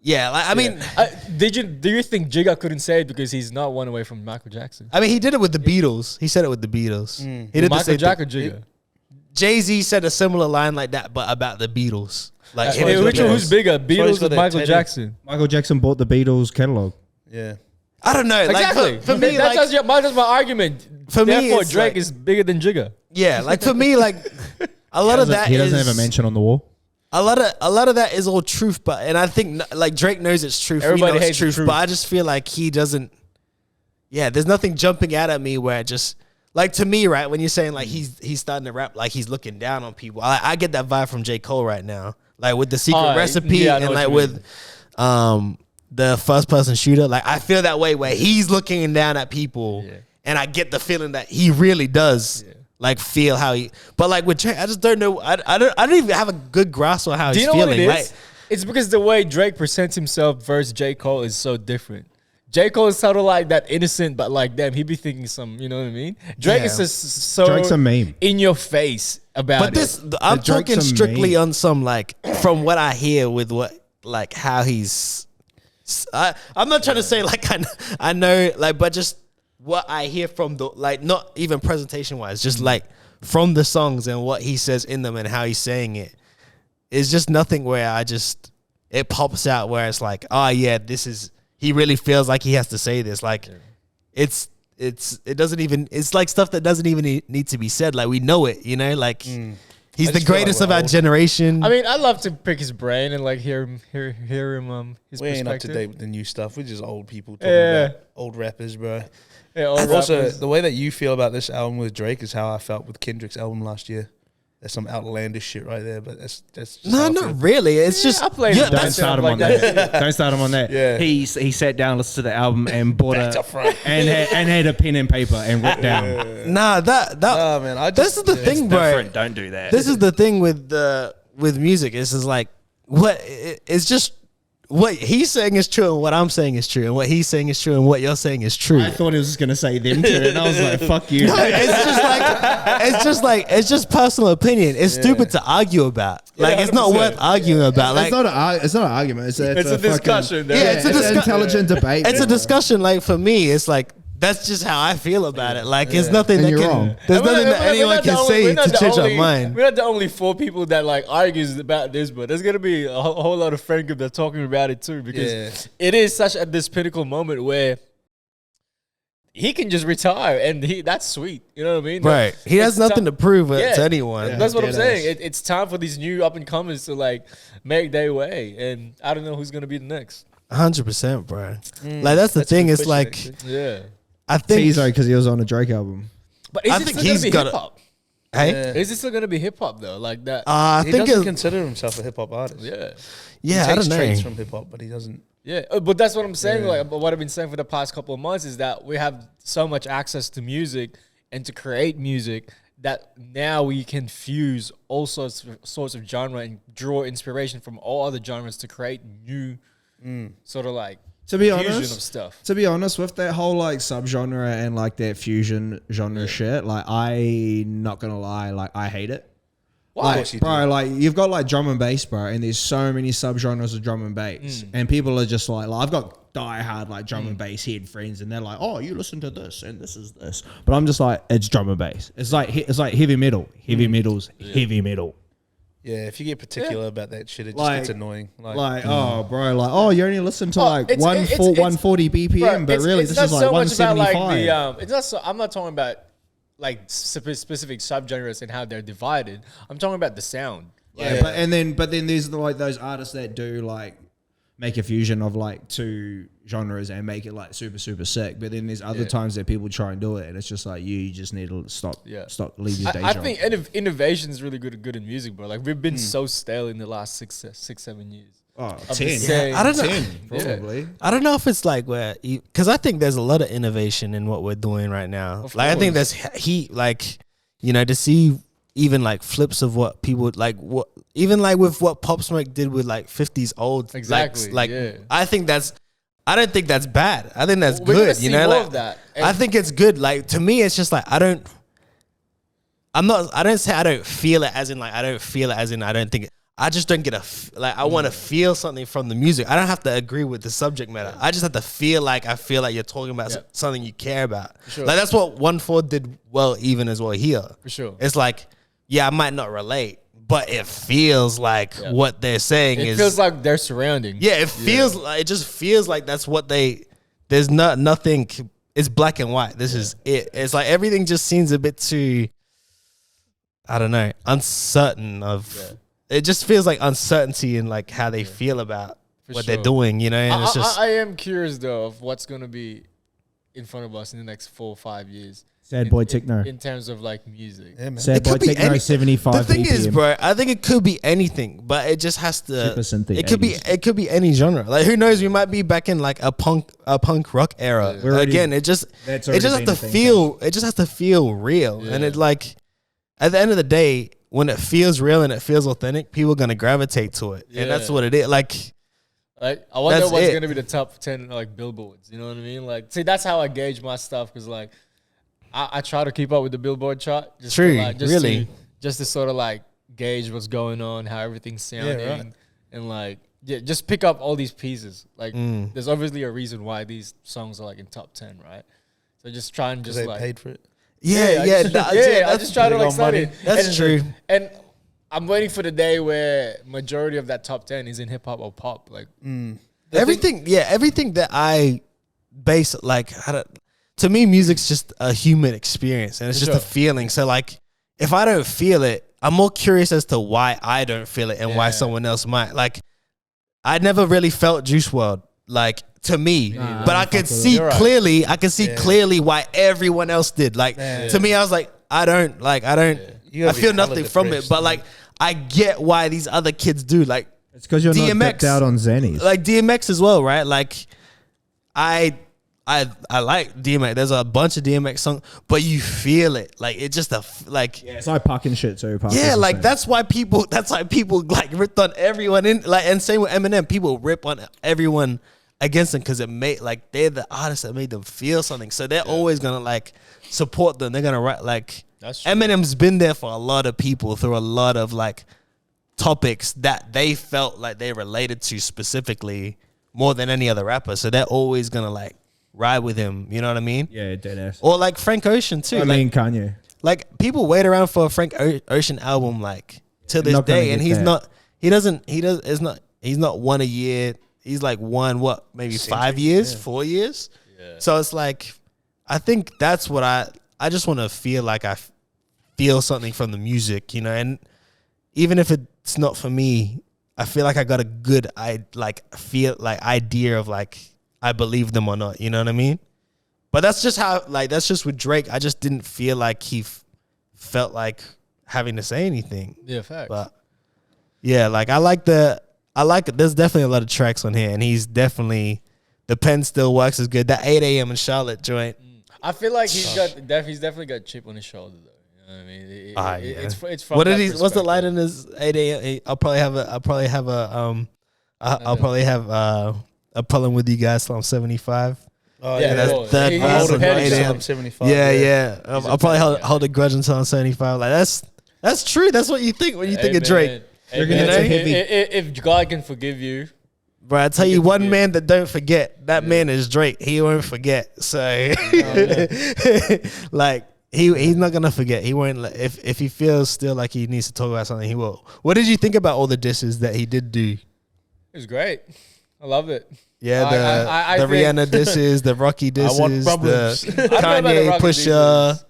Yeah, like I mean, Do you think Jigga couldn't say it because he's not one away from Michael Jackson? he did it with the Beatles. He said it with the Beatles. He did the Michael same Jackson or thing. Jigga? Jay-Z said a similar line like that, but about the Beatles. Like That's him why and he's the Which got one? Beatles. Who's bigger, why he's Beatles got or that Michael tattoo. Jackson? Michael Jackson bought the Beatles catalog. Yeah. I don't know. Exactly. Like for me, that's, like that's my argument. For me, Therefore, it's Drake like- is bigger than Jigga. yeah, like for me, like a lot of that He doesn't is- have a mention on the wall. A lot of that is all truth, but and I think like Drake knows it's truth. Everybody we know hates it's the truth, truth. but I just feel like he doesn't. Yeah, there's nothing jumping out at me where it just like to me, right? When you're saying like he's starting to rap like he's looking down on people, I get that vibe from J. Cole right now, like with the secret recipe yeah, I know and what like you with the first person shooter. Like I feel that way where he's looking down at people, and I get the feeling that he really does. Like feel how he, but like with Drake, I just don't know. I don't even have a good grasp on how Do he's you know feeling. what it is? It's because the way Drake presents himself versus J. Cole is so different. J. Cole is sort of like that innocent, but like damn, he be thinking some, you know what I mean? Drake Yeah. is just so Drake's a meme. in your face about But it. this, I'm Drake's talking a strictly meme. on some like from what I hear with what like how he's. I'm not trying to say like I know like, but just what I hear from the like not even presentation wise, just like from the songs and what he says in them and how he's saying it. It's just nothing where it pops out where it's like, oh yeah, this is, he really feels like he has to say this. Like it doesn't even, it's like stuff that doesn't even need to be said. Like we know it, you know, like he's the greatest of our generation. I mean, I'd love to pick his brain and like hear him his We ain't up to perspective. date with the new stuff. We're just old people talking about old rappers, bro. Yeah, all Also, rappers. the way that you feel about this album with Drake is how I felt with Kendrick's album last year. That's some outlandish shit right there, but that's just No, how I not feel. really. It's just I played yeah, it. Don't That's start him like on that. Don't start him on that. Yeah. He sat down, listened to the album, and bought Back to front. and had a pen and paper and wrote down. nah. Nah, man, I This just is the thing, bro. Different. Don't do that. This is the thing with music. This is like it's just what he's saying is true and what I'm saying is true and what he's saying is true and what you're saying is true. I thought he was just gonna say them two, and I was like, "Fuck you." No, it's just personal opinion. It's stupid to argue about. Like it's not 100%. worth arguing about. Like it's not an argument. It's a discussion. Fucking, Yeah, it's a it's an discu- intelligent debate. it's a discussion. Like for me, it's like that's just how I feel about it. Like it's nothing And that you're can. wrong. There's And we're nothing not- that we're anyone not the can only- say we're not to the change our only- mind. We're not the only 4 people that like argues about this, but there's gonna be a whole lot of friend group that's talking about it too, because it is such at this pinnacle moment where he can just retire, and that's sweet. You know what I mean? Right. He has It's nothing ti- to prove Yeah. to anyone. That's what I'm dead saying. ass. It's time for these new up and comers to like make their way, and I don't know who's gonna be the next. 100%, bro. Like that's the That's a thing. good It's question, like actually. Yeah, I think. Teaser because he was on a Drake album. but is I it think still gonna he's be got hip a- hop? Hey. Yeah. Is it still gonna be hip hop though? Like that? I He think doesn't it, consider himself a hip hop artist. Yeah. yeah, he I takes don't traits know. from hip hop, but he doesn't. Yeah, but that's what I'm saying. Like, what I've been saying for the past couple of months is that we have so much access to music and to create music that now we can fuse all sorts of genre and draw inspiration from all other genres to create new sort of like To be fusion honest, of stuff. To be honest, with that whole like subgenre and like that fusion genre shit, like I not gonna lie, like I hate it. Why? Like, bro, like you've got like drum and bass, bro, and there's so many subgenres of drum and bass, and people are just like I've got diehard like drum and bass head friends, and they're like, oh, you listen to this and this is this, but I'm just like, it's drum and bass. It's like heavy metal, heavy metals, heavy metal. Yeah, if you get particular about that shit, it just Like- gets annoying. Like, oh, bro, like, oh, you only listen to like it's- it's- 140 BPM, Bro, but really this not is like so much about 175. like the it's not so. I'm not talking about like specific subgenres and how they're divided. I'm talking about the sound. Yeah, but then there's like those artists that do like make a fusion of like two genres and make it like super sick. But then there's other times that people try and do it, and it's just like you just need to stop, leave your day I job. think innovation is really good in music, bro. Like we've been so stale in the last 7 years. Oh, the 10. same- I don't know. 10, probably. I don't know if it's like where, because I think there's a lot of innovation in what we're doing right now. Of Like I think course. there's like, you know, to see even like flips of what people like, what even like with what Pop Smoke did with like 50s old, Exactly, Like yeah. I don't think that's bad. I think that's We're gonna good. see You know, more like of that. I And- think it's good. Like to me, it's just like I don't say I don't feel it as in like I don't feel it as in I don't think it. I just don't get I want to feel something from the music. I don't have to agree with the subject matter. I just have to feel like you're talking about something you care about. sure. Like that's what 1-4 did well, even as well here. For sure. It's like, yeah, I might not relate, but it feels like what they're saying It is. feels like their surrounding. Yeah, it feels like it just feels like that's what they. There's nothing. It's black and white. This is it. It's like everything just seems a bit too. I don't know, uncertain of. It just feels like uncertainty in like how they feel about what they're sure. doing, you know. And it's just I am curious though of what's gonna be in front of us in the next 4 or 5 years. Sad boy techno. In terms of like music. Yeah, man. Sad It boy could be techno any- 75 the thing is, BPM. bro, I think it could be anything, but it just has to. Super synthy It could be 80s. it could be any genre. Like who knows? We might be back in like a punk rock era We're already- again. It just That's it just already has to been a thing, feel. It just has to feel real, and it like at the end of the day, when it feels real and it feels authentic, people are gonna gravitate to it, and that's Yeah. what it is. Like Like I wonder That's what's it. gonna be the top 10 like billboards. You know what I mean? Like, see, that's how I gauge my stuff because like I try to keep up with the Billboard chart. Just True, to, like, really. just to sort of like gauge what's going on, how everything's sounding, right. and like just pick up all these pieces. Like, Mm. there's obviously a reason why these songs are like in top 10, right? So just try and Because just they like paid for it. I I that's just try to big like on study. money. That's true. And I'm waiting for the day where majority of that top 10 is in hip hop or pop. Like everything that I base like to me, music's just a human experience and it's just a feeling. So like, if I don't feel it, I'm more curious as to why I don't feel it and why someone else might. Like, I never really felt Juice WRLD, like, to me, but I could see clearly. I could see clearly why everyone else did. Like, to me, I was like, I feel nothing from it, but like, I get why these other kids do. Like, it's because you're not dipped out on Xennies. Like DMX as well, right? Like, I like DMX. There's a bunch of DMX songs, but you feel it. Like it's just it's like Puck and shit too. Yeah, like that's why people like ripped on everyone in like, and same with Eminem. People rip on everyone against them because it made like they're the artists that made them feel something. So they're always gonna like support them. They're gonna write like Eminem's been there for a lot of people through a lot of like topics that they felt like they related to specifically more than any other rapper. So they're always gonna like ride with him, you know what I mean? Yeah, dead ass. Or like Frank Ocean too. I mean Kanye. Like people wait around for a Frank Ocean album like to this day, and he's not one a year. He's like one maybe 5 years, 4 years. Yeah. So it's like I think that's what I just want to feel like I feel something from the music, you know, and even if it's not for me, I feel like I got a good idea of like I believe them or not, you know what I mean? But that's just that's just with Drake. I just didn't feel like he felt like having to say anything. Yeah, facts. But yeah, like there's definitely a lot of tracks on here, and he's definitely, the pen still works as good. That 8 a.m. in Charlotte joint. I feel like he's definitely got a chip on his shoulder though. You know what I mean? It's from what's the line in his 8 a.m.? I'll probably have a problem with you guys till I'm 75. Oh yeah, that's third verse on 8 a.m. 75. Yeah. I'll probably hold a grudge until I'm 75. Like that's true. That's what you think when you think of Drake. Hey, man, if God can forgive you, bro, I tell you, one man that don't forget, that man is Drake. He won't forget. So, like, he's not gonna forget. He won't. If he feels still like he needs to talk about something, he will. What did you think about all the disses that he did do? It was great. I love it. Yeah, the Rihanna disses, the Rocky disses, the Kanye Pusha.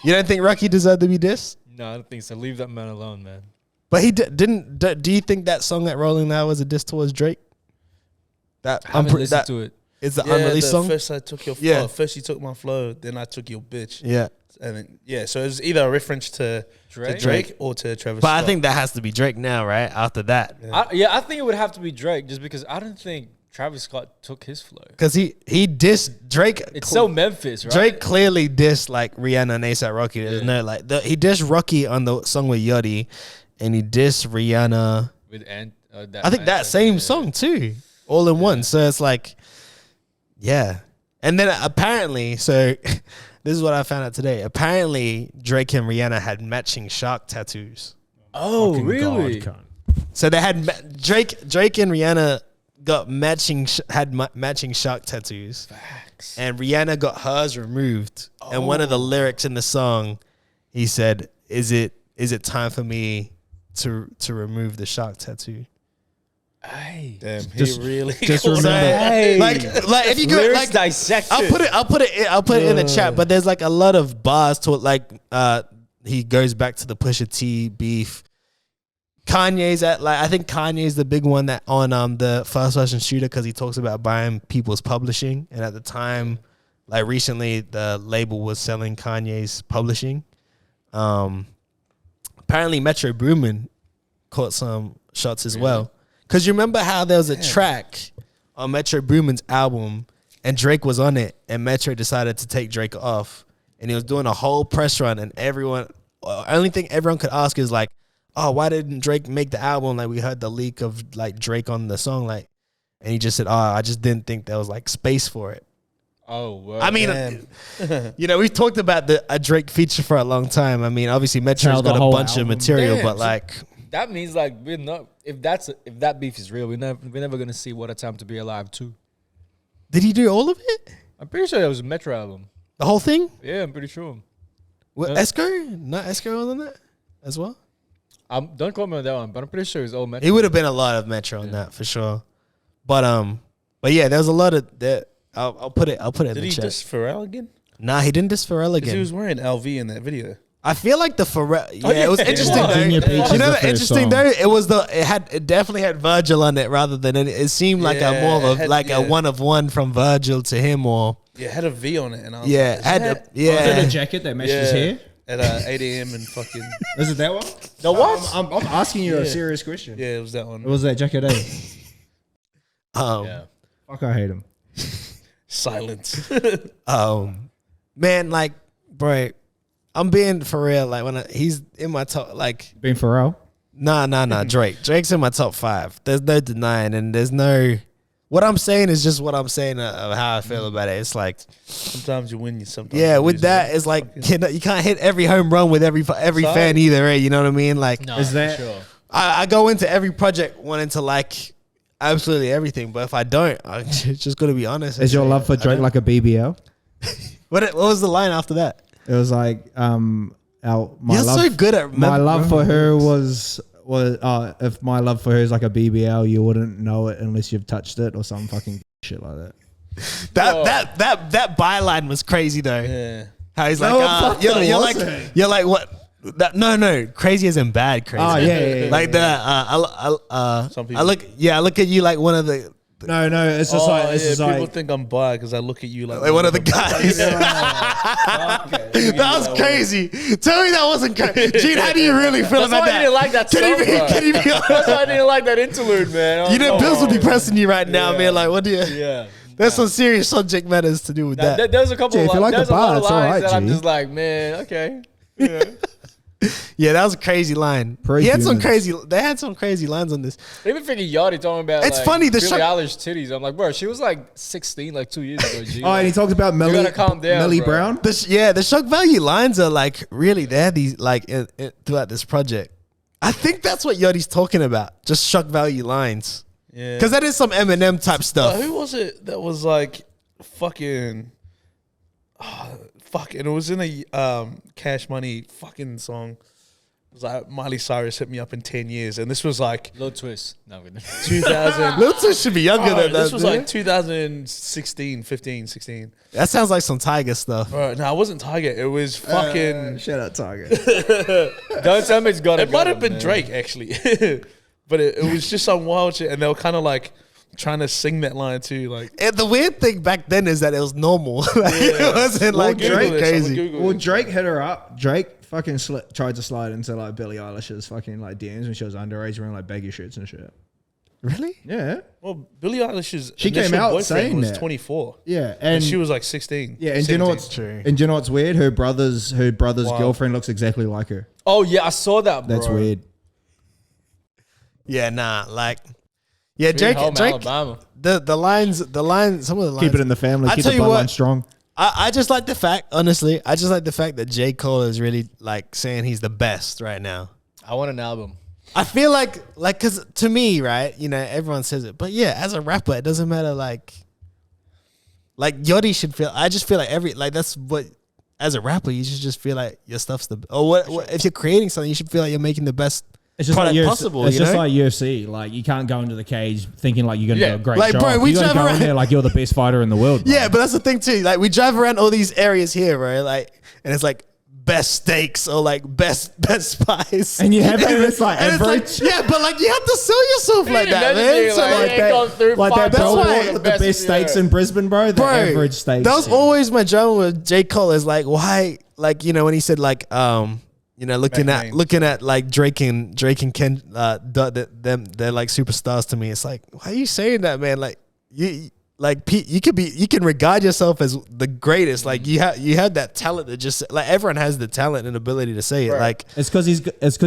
You don't think Rocky deserved to be dissed? No, I don't think so. Leave that man alone, man. But he didn't. Do you think that song at Rolling Loud was a diss towards Drake? I haven't listened to it. It's the unreleased song. First I took your flow. First you took my flow. Then I took your bitch. Yeah. And then, so it was either a reference to Drake or to Travis But Scott. I think that has to be Drake now, right? After that. I think it would have to be Drake just because I don't think Travis Scott took his flow. Because he dissed Drake. It's so Memphis, right? Drake clearly dissed like Rihanna and A$AP Rocky. There's no like he dissed Rocky on the song with Yachty, and he dissed Rihanna with I think that same song too, all in one. So it's like, yeah. And then apparently, so this is what I found out today. Apparently, Drake and Rihanna had matching shark tattoos. Oh, really? So they had Drake and Rihanna got matching shark tattoos. Facts. And Rihanna got hers removed. Oh. And one of the lyrics in the song, he said, "Is it time for me to remove the shark tattoo?" Hey, damn, just remember, hey, like if you go like dissect, I'll put it in the chat. But there's like a lot of bars to it. Like he goes back to the Pusha T beef. Kanye's I think Kanye's the big one that on the First Person Shooter, because he talks about buying people's publishing, and at the time, like recently, the label was selling Kanye's publishing. Apparently, Metro Boomin caught some shots as well. Because you remember how there was a track on Metro Boomin's album and Drake was on it, and Metro decided to take Drake off, and he was doing a whole press run, and only thing everyone could ask is like, oh, why didn't Drake make the album? Like, we heard the leak of like Drake on the song, like, and he just said, oh, I just didn't think there was like space for it. Oh, well, I mean, you know, we've talked about a Drake feature for a long time. I mean, obviously Metro's got a bunch of material, but like, that means like we're not. If that beef is real, we're never gonna see What a Time to Be Alive 2. Did he do all of it? I'm pretty sure that was a Metro album. The whole thing? Yeah, I'm pretty sure. Esco? Not Esco on that as well? Don't quote me on that one, but I'm pretty sure it was old Metro. It would have been a lot of Metro on that for sure. But yeah, there was a lot of that. I'll put it in Did the he chat. diss Pharrell again? Nah, he didn't diss Pharrell Because he again. was wearing LV in that video. I feel like the Pharrell. Yeah, yeah, it was it interesting was. though. Virginia Peach is You know, the the first interesting song. though. It definitely had Virgil on it rather than it seemed like a more of a one of one from Virgil to him or Yeah, it had a V on it, and I was yeah, like, had that? yeah. Is it a jacket that matched his hair? At 8 a.m. and fucking Is it that one? The what? I'm asking you a Yeah. serious question. yeah, it was that one. It was that jacket A. Yeah. Fuck, I hate him. Silence. Man, like, bro, I'm being for real. Like when he's in my top, like, Being Pharrell. nah, Drake. Drake's in my top 5. There's no denying, and there's no. What I'm saying is just what I'm saying of how I feel about it. It's like, Sometimes you win, you sometimes yeah, you with lose, that, man. it's like you can't hit every home run with every fan either, eh? You know what I mean? Like, No, Is that- for sure. I go into every project wanting to like absolutely everything, but if I don't, I just got to be honest. Is your love for Drake like a BBL? What was the line after that? It was like, my You're love, so good at my love for her was if my love for her is like a BBL, you wouldn't know it unless you've touched it or some fucking shit like that. That byline was crazy though. Yeah. How he's No, like, fuck it you're wasn't. like what? No, crazy isn't bad. Crazy. Oh, yeah. Like Some I look at you like one of the No, it's just like, it's just people like, think I'm biased because I look at you like one of the guys. That was crazy. Tell me that wasn't crazy. Gene, how do you really feel That's about why I that? didn't like that Can song, you be? bro. Can you be That's honest? why I didn't like that interlude, man. You know, Bills would be pressing you right now, Yeah. man. Like, what do you? Yeah. There's some serious subject matters to do with that. There's a couple. Gee, if you like There's the a lot bar, of it's all lines right, that I'm G. just like, man, okay. Yeah. Yeah, that was a crazy line. He had some Pre-humans. crazy. They had some crazy lines on this. They even freaking Yachty talking about. It's like, funny, the Billie shock- Eilish titties. I'm like, bro, she was like 16, like 2 years ago. G. oh, and he talks about Millie, gotta calm down, Millie bro. Brown. The shock value lines are like really there. These like throughout this project. I think that's what Yachty's talking about. Just shock value lines. Yeah. Because that is some Eminem type stuff. Who was it that was like fucking and it was in a Cash Money fucking song. It was like Miley Cyrus hit me up in 10 years, and this was like Low twist. No, we didn't. 2000. Lil Twist should be younger than that. This was dude. like 2016, 15, 16. That sounds like some Tiger stuff. Bro, no, it wasn't Tiger. It was fucking. Shout out Target. Don't tell me it's got. It might have been Drake actually, but it was just some wild shit, and they were kind of like trying to sing that line too, like. And the weird thing back then is that it was normal. Like, it wasn't like Google Drake this, crazy. I'm gonna Google Well, it. Drake hit her up. Drake fucking tried to slide into like Billie Eilish's fucking like DMs when she was underage, wearing like baggy shirts and shit. Really? Yeah, Well, Billie Eilish's She came initial out boyfriend saying was that. 24, yeah, and she was like 16. yeah. And do you know 17. what's True. and do you know what's weird? Her brother's Wow. girlfriend looks exactly like her. Oh yeah, I saw that. Bro. That's weird. Yeah, nah. Like, yeah, Sweet Drake. home Drake. Alabama. The lines. Some of the lines. Keep it in the family. I Keep tell the you what, bloodline strong. I just like the fact, honestly, I just like the fact that J. Cole is really like saying he's the best right now. I want an album. I feel like, cause to me, right, you know, everyone says it, but yeah, as a rapper, it doesn't matter. Like Yachty should feel. I just feel like that's what. As a rapper, you should just feel like your stuff's the. Or what if you're creating something, you should feel like you're making the best. It's just product like UFC, possible. It's You just know? like UFC. Like you can't go into the cage thinking like you're gonna Yeah. do a great Like, job. bro, we you gotta drive go around- in there like you're the best fighter in the world. Bro. Yeah, but that's the thing too. Like we drive around all these areas here, right? Like, and it's like best steaks or like best spice. And you have it, it's like and average. yeah, but like you have to sell yourself like that, man. So Like, like, ain't gone through like five that That's dollars why- for the best steaks yeah. in Brisbane, bro. The bro, average steaks. that was always my drama with J. Cole. Is like why, like you know, when he said like you know, looking at like Drake and Ken, they're like superstars to me. It's like, why are you saying that, man? Like you can regard yourself as the greatest. Like you have that talent to just like everyone has the talent and ability to say it. Right. Like It's because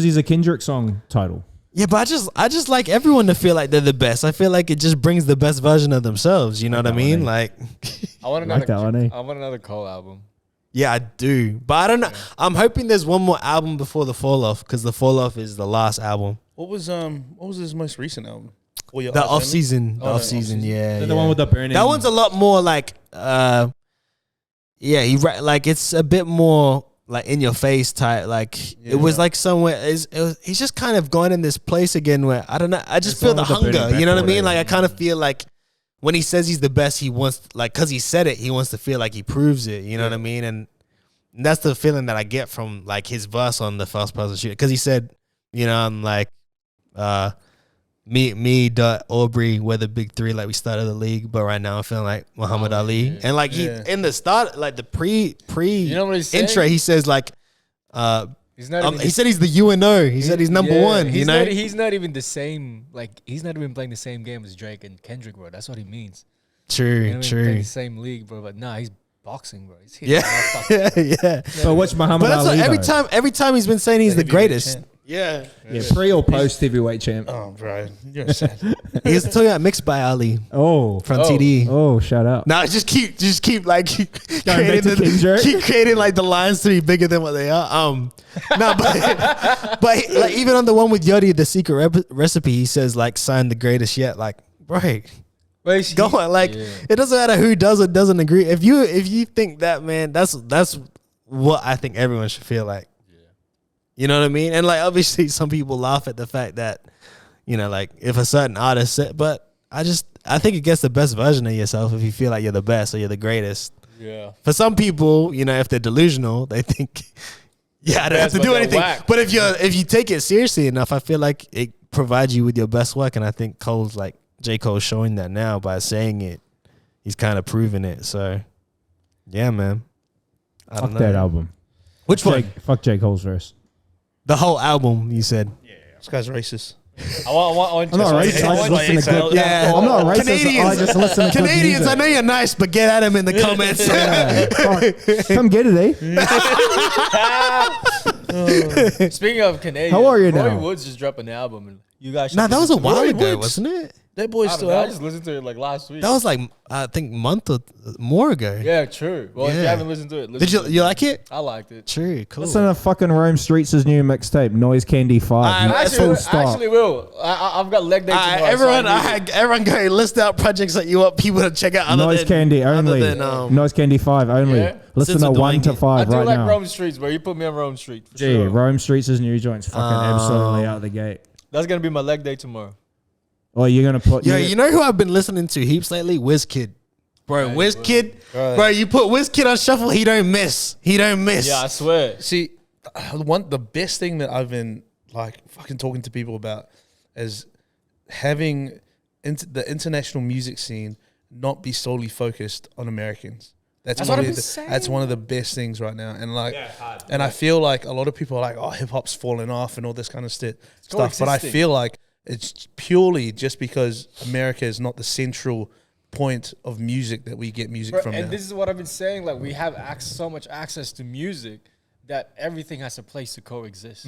he's a Kendrick song title. yeah, but I just like everyone to feel like they're the best. I feel like it just brings the best version of themselves. You know what I mean? Like I want Like another. that one, eh? I want another Cole album. yeah, I do, but I don't know. I'm hoping there's one more album before the Fall Off because the Fall Off is the last album. What was his most recent album? Or your The last off album? season, Oh, no, off-season, yeah. The one with the burning. That one's a lot more like, yeah, like it's a bit more like in your face type. Like it was like somewhere. He's just kind of going in this place again where I don't know. I just feel the hunger. You know what I mean? Like I kind of feel like when he says he's the best, he wants like because he said it, he wants to feel like he proves it. You know what I mean? And that's the feeling that I get from like his verse on the first person shooter because he said, you know, I'm like, me, Aubrey, we're the big three. Like we started the league, but right now I'm feeling like Muhammad Ali. And like he in the start, like the pre You know what he's intro, saying? he says like, He's not even he said he's the UNO. He said he's number one. He's You know, he's not even the same. Like he's not even playing the same game as Drake and Kendrick, bro. That's what he means. true, You know what I mean? Playing true. the same league, bro. But nah, he's boxing, bro. He's hitting Yeah, motherfuckers. yeah. So what's Muhammad But that's Ali? what though? every time he's been saying he's the heavyweight greatest. champ. Yeah, Yeah, pre or post heavyweight champ. Oh, bro, you're sad. he was talking about mixed by Ali Oh, from Oh. TD. oh, shut up. Now just keep like back to Kendrick. keep creating like the lines to be bigger than what they are. No, but like even on the one with Yachty, the secret recipe, he says like sign the greatest yet. Like, bro, But go on. Like it doesn't matter who does or doesn't agree. If you think that, man, that's what I think everyone should feel like. You know what I mean? And like obviously some people laugh at the fact that, you know, like if a certain artist said, but I think it gets the best version of yourself if you feel like you're the best or you're the greatest. Yeah. For some people, you know, if they're delusional, they think, yeah, I don't have Best, to but do they're anything. whack. But if you take it seriously enough, I feel like it provides you with your best work. And I think J. Cole's showing that now by saying it. He's kind of proving it. So, yeah, man. I Fuck don't know. that album. Which one? Fuck J. Cole's verse. The whole album, you said. This guy's racist. I want I'm not racist. I just listen to good. Yeah. I'm not racist. Canadians, I just listen to good Canadians, music. I know you're nice, but get at him in the comments. Yeah, fuck. Come get it, eh? Speaking of Canadian, How are you Roy now? Woods just dropped an album. And you guys should Nah, that was a listen to it. while Roy ago, Woods. wasn't it? That boy's I don't still know, I out. just listened to it like last week. That was like, I think, month or more ago. yeah, true. Well, if you Yeah. haven't listened to it, listen Did to it. you like it? I liked it. True, cool. Listen to fucking Rome Streets' new mixtape, Noise Candy 5. I Full I stop. actually will. I've got leg day tomorrow. so I need it. everyone go list out projects that you want people to check out. Other Noise than, Candy other only. than, Noise Candy 5 only. Yeah? Listen Since to we're 1 doing to it. 5 I do right like now. Rome Streets, bro. You put me on Rome Street. For Gee, sure. Rome Streets' new joint's fucking absolutely out the gate. That's going to be my leg day tomorrow. Oh, you're gonna put? Yeah, you know who I've been listening to heaps lately? WizKid. Bro, Right, WizKid. right. Bro, you put WizKid on shuffle, he don't miss. He don't miss. Yeah, I swear. See, the best thing that I've been like fucking talking to people about is having the international music scene not be solely focused on Americans. That's what I've been that's one of the best things right now. And like, and I feel like a lot of people are like, oh, hip hop's falling off and all this kind of stuff. But I coexisting. feel like it's purely just because America is not the central point of music that we get music Bro, from and now. this is what I've been saying. Like, we have so much access to music that everything has a place to coexist.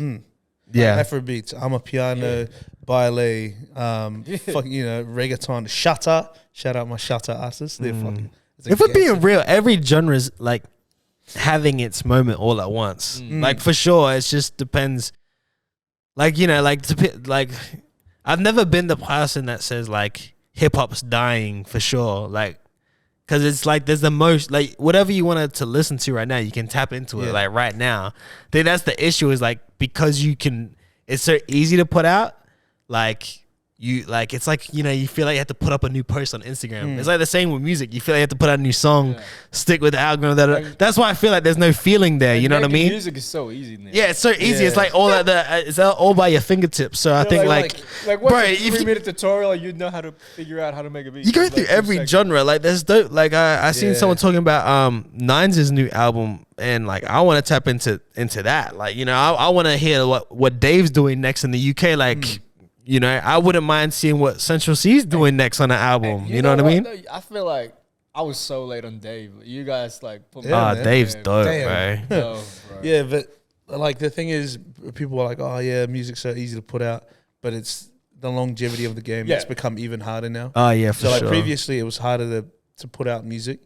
Yeah. Afro beats, I'm a piano, ballet, fucking, you know, reggaeton, shatta. Shout out my shatta artists. They're fucking. it's a If we're gangster. being real, every genre's like having its moment all at once. Like for sure, it just depends. Like, you know, like I've never been the person that says like hip hop's dying for sure. Like, cause it's like there's the most like whatever you wanted to listen to right now, you can tap into it Yeah. like right now. I think that's the issue is like because you can, it's so easy to put out. Like you like it's like, you know, you feel like you have to put up a new post on Instagram. It's like the same with music. You feel like you have to put out a new song, stick with the algorithm. That's why I feel like there's no feeling there. You know what I Making mean? Music is so easy now. Yeah, it's so easy. Yeah. It's like all at it's all by your fingertips. So I think like what's bro, a if you- 3-minute tutorial? You'd know how to figure out how to make a beat. you go in, through like, 2 every seconds. genre. Like there's dope. Like I seen Yeah. someone talking about Nines' new album, and like I want to tap into that. Like, you know, I want to hear what Dave's doing next in the UK. Like, you know, I wouldn't mind seeing what Central C's doing next on the album. You know what I mean? though? I feel like I was so late on Dave. You guys like put me Yeah, on. man. Dave's Damn. dope, Damn. bro. No, bro. Yeah, but like the thing is, people are like, oh yeah, music's so easy to put out, but it's the longevity of the game Yeah. that's become even harder now. Oh yeah, for So like sure. previously, it was harder to put out music,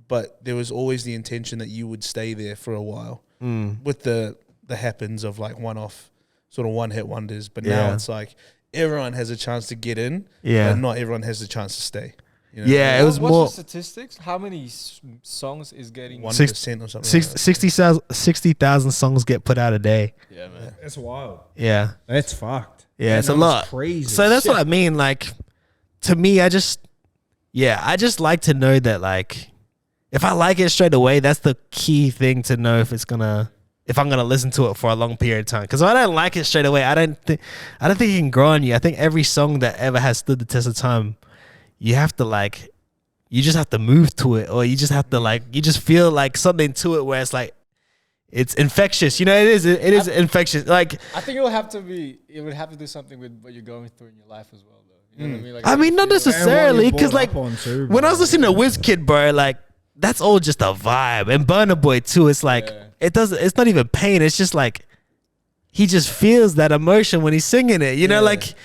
but there was always the intention that you would stay there for a while with the happens of like one-off sort of one-hit wonders. But now Yeah. it's like everyone has a chance to get in, Yeah. but not everyone has the chance to stay. You know? Yeah, it was What's more the statistics? How many songs is getting? 1% or something. 60,000 songs get put out a day. Yeah, man. That's wild. Yeah. That's fucked. Yeah, That it's a number's lot. Crazy. So that's what I mean. Like, to me, I just like to know that, like, if I like it straight away, that's the key thing to know if I'm gonna listen to it for a long period of time. Because if I don't like it straight away, I don't think it can grow on you. I think every song that ever has stood the test of time, you have to like, you just have to move to it, or you just have to like, you just feel like something to it where it's like, it's infectious. You know, it is infectious. Like, I think it would have to do something with what you're going through in your life as well, though. You know what I mean? Like, I mean, not necessarily, because like when I was listening to Wizkid, bro, like that's all just a vibe. And Burna Boy too. It's like it's not even pain. It's just like he just feels that emotion when he's singing it. You know, like.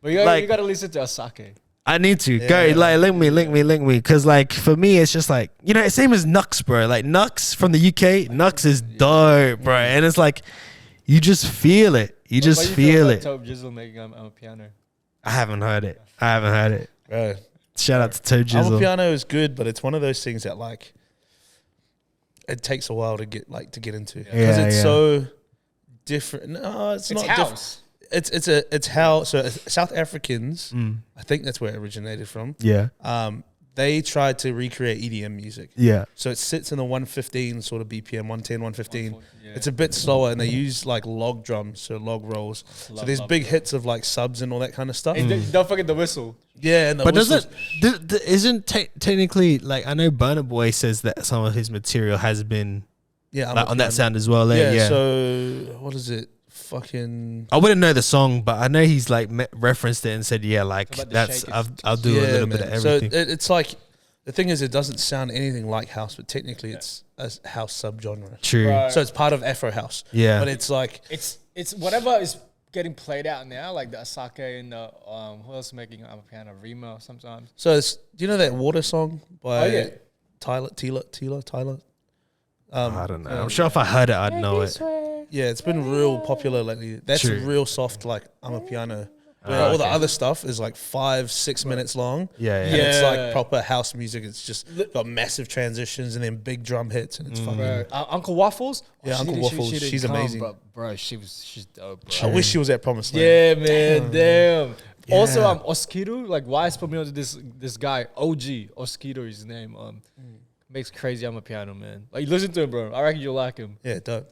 But you gotta listen to Asake. I need to go like link me, because like for me it's just like, you know, same as Nux, bro. Like Nux from the UK, Nux is dope, bro, and it's like you just feel it. You just feel it. Tobe Jizzle making I'm a piano. I haven't heard it. Bro. Shout out to Tobe I'm a Jizzle. piano is good, but it's one of those things that like it takes a while to get into because it's so different. No, it's not house. It's how South Africans. I think that's where it originated from. Yeah. They tried to recreate EDM music. Yeah. So it sits in the 115 sort of BPM, 110, 115. It's a bit slower, and they use like log drums, so log rolls. So there's big hits of like subs and all that kind of stuff. Don't forget the whistle. Yeah, and But isn't technically, like, I know Burna Boy says that some of his material has been like, on that sound as well. Yeah. So what is it? Fucking. I wouldn't know the song, but I know he's like referenced it and said, yeah, like that's I'll do a little bit of everything. So it's like the thing is, it doesn't sound anything like house, but technically it's a house subgenre. True. Right. So it's part of Afro house. Yeah. But it's like it's whatever is getting played out now, like the Asake and the who else making I'm a piano, Remo sometimes. So do you know that Water song by Oh, yeah. Tyler? I don't know. I'm sure if I heard it, I'd know it. Yeah, it's been real popular lately. That's True. real soft, like I'm a piano. Where all the other stuff is like 5-6 minutes long. Yeah. And it's like proper house music. It's just got massive transitions and then big drum hits, and it's fucking. Uncle Waffles. Yeah, Uncle Waffles. She's amazing. Bro, she's dope, bro. I wish she was at Promised Land. Yeah, man, damn. Also, Oskido, like, why put me onto this guy, OG, Oskido, his name, makes crazy I'm a piano, man. Like, listen to him, bro. I reckon you'll like him. Yeah, dope.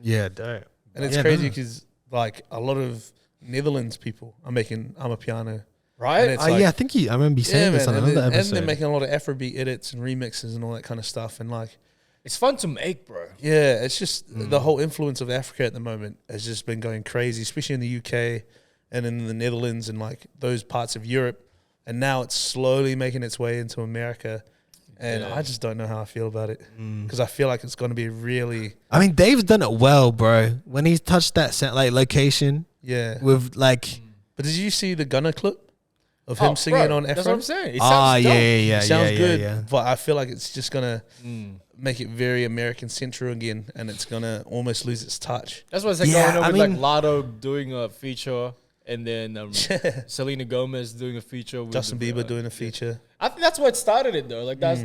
Yeah, dope. And it's crazy because like a lot of Netherlands people are making I'm a piano. Right? It's I think I remember you saying this on another and episode. they're making a lot of Afrobeat edits and remixes and all that kind of stuff. And like, it's fun to make, bro. yeah, it's just the whole influence of Africa at the moment has just been going crazy, especially in the UK and in the Netherlands and like those parts of Europe. And now it's slowly making its way into America. And I just don't know how I feel about it because I feel like it's going to be really. I mean, Dave's done it well, bro. When he's touched that like location, with like. But did you see the Gunna clip of him singing on Afro? That's what I'm saying. It sounds dope. It sounds good, but I feel like it's just gonna make it very American central again, and it's gonna almost lose its touch. That's what it's like going on with like Lotto doing a feature. And then Selena Gomez doing a feature with Justin Bieber doing a feature. I think that's what started it though. Like that's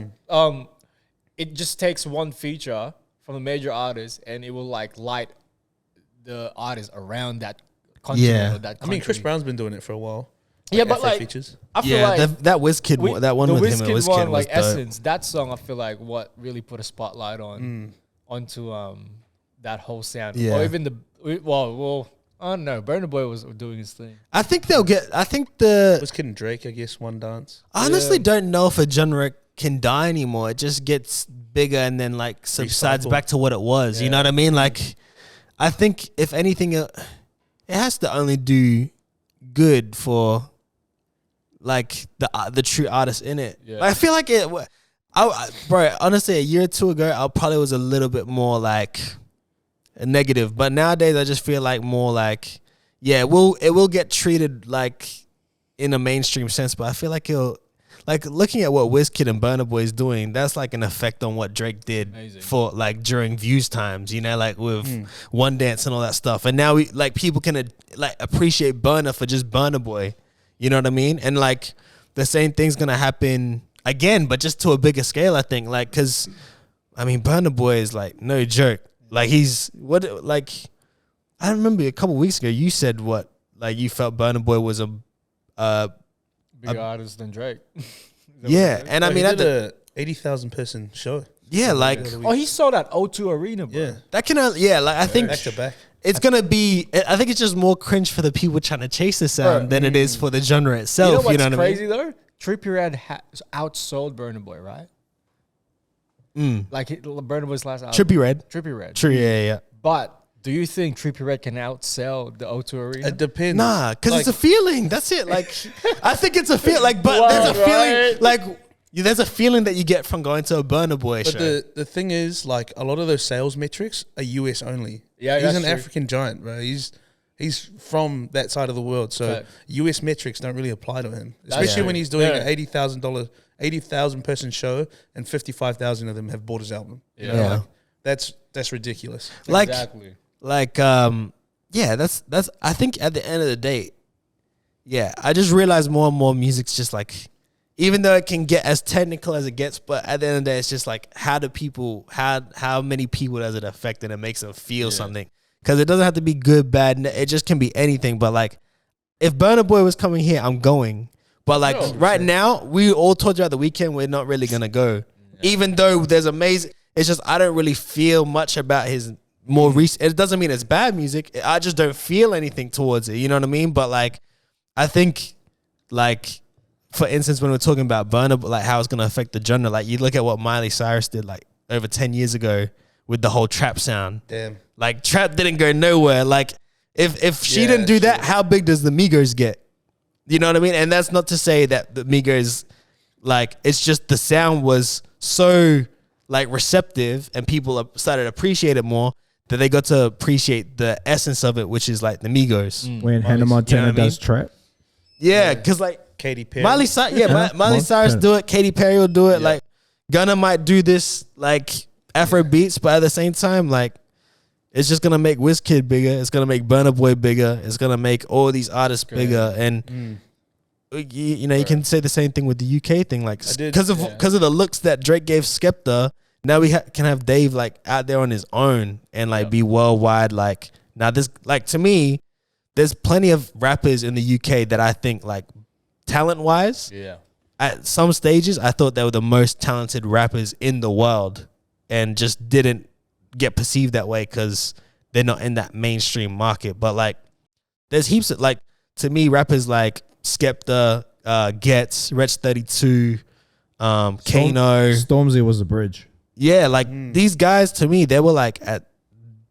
it just takes one feature from a major artist and it will like light the artist around that continent or that country. I mean, Chris Brown's been doing it for a while. Yeah, but Afro like features. I feel like that Wizkid, that one with him and Wizkid one, was like dope. Essence, that song I feel like what really put a spotlight onto that whole sound. Yeah. Or even well I don't know. Burna Boy was doing his thing. I think the Wizkid and Drake, I guess, one dance. I honestly don't know if a genre can die anymore. It just gets bigger and then like subsides back to what it was. You know what I mean? Like, I think if anything, it has to only do good for like the true artist in it. Yeah. Like, I feel like bro, honestly, a year or two ago, I probably was a little bit more like negative, but nowadays I just feel like more like, it will get treated like in a mainstream sense, but I feel like it'll, like, looking at what Wizkid and Burna Boy is doing, that's like an effect on what Drake did for like during Views times, you know, like with One Dance and all that stuff. And now people can like appreciate Burna for just Burna Boy, you know what I mean? And like the same thing's gonna happen again, but just to a bigger scale. I think, like, because I mean, Burna Boy is like no joke. Like I remember a couple weeks ago you said what, like you felt Burna Boy was a bigger artist than Drake. yeah, and I mean he did a 80,000 person show. Yeah, like he sold that O2 Arena, bro. Yeah, that can like I think back to back. it's gonna be. I think it's just more cringe for the people trying to chase the sound than it is for the genre itself. You know what's what crazy I mean? though? Trippie Redd outsold Burna Boy, right? Like Burna Boy's last album. Trippie Redd. Trippie Redd. True, yeah. But do you think Trippie Redd can outsell the O2 Arena? It depends. Nah, because Like, it's a feeling. That's it. Like, I think it's a feel. Like, but there's a feeling. Right. Like, there's a feeling that you get from going to a Burna Boy But show. the thing is, like, a lot of those sales metrics are US only. Yeah, he's that's an true. African giant, bro. He's from that side of the world, so Right. US metrics don't really apply to him, especially when he's doing an $80,000 person show, and 55,000 of them have bought his album. You know, Yeah. like, that's ridiculous. Like, exactly. yeah. That's. I think at the end of the day, yeah. I just realize more and more music's just like, even though it can get as technical as it gets, but at the end of the day, it's just like, how many people does it affect, and it makes them feel something? Because it doesn't have to be good, bad. It just can be anything. But like, if Burna Boy was coming here, I'm going. But like right now, we all told you at the weekend we're not really gonna go, even though there's amazing. It's just I don't really feel much about his more recent. It doesn't mean it's bad music. I just don't feel anything towards it. You know what I mean? But like, I think, like, for instance, when we're talking about Burna, like how it's gonna affect the genre, like you look at what Miley Cyrus did like over 10 years ago with the whole trap sound. Damn. Like trap didn't go nowhere. Like if she Yeah, didn't do that, shit. how big does the Migos get? You know what I mean? And that's not to say that the Migos, like, it's just the sound was so like receptive and people started to appreciate it more that they got to appreciate the essence of it, which is like the Migos. When Hannah Montana what I mean? does trap. Yeah, because like Katy Perry. Miley Cyrus, Miley Cyrus do it. Katy Perry will do it. Like Gunna might do this like Afro beats, but at the same time, like it's just gonna make Wizkid bigger. It's gonna make Burna Boy bigger. It's gonna make all these artists bigger. And you know, you can say the same thing with the UK thing, like because of the looks that Drake gave Skepta. Now we can have Dave like out there on his own and like be worldwide. Like now, this like to me, there's plenty of rappers in the UK that I think like talent wise, at some stages, I thought they were the most talented rappers in the world, and just didn't get perceived that way because they're not in that mainstream market. But like, there's heaps of like, to me, rappers like Skepta, Gets, Wretch 32, Kano. Stormzy was the bridge. Yeah, like these guys to me, they were like at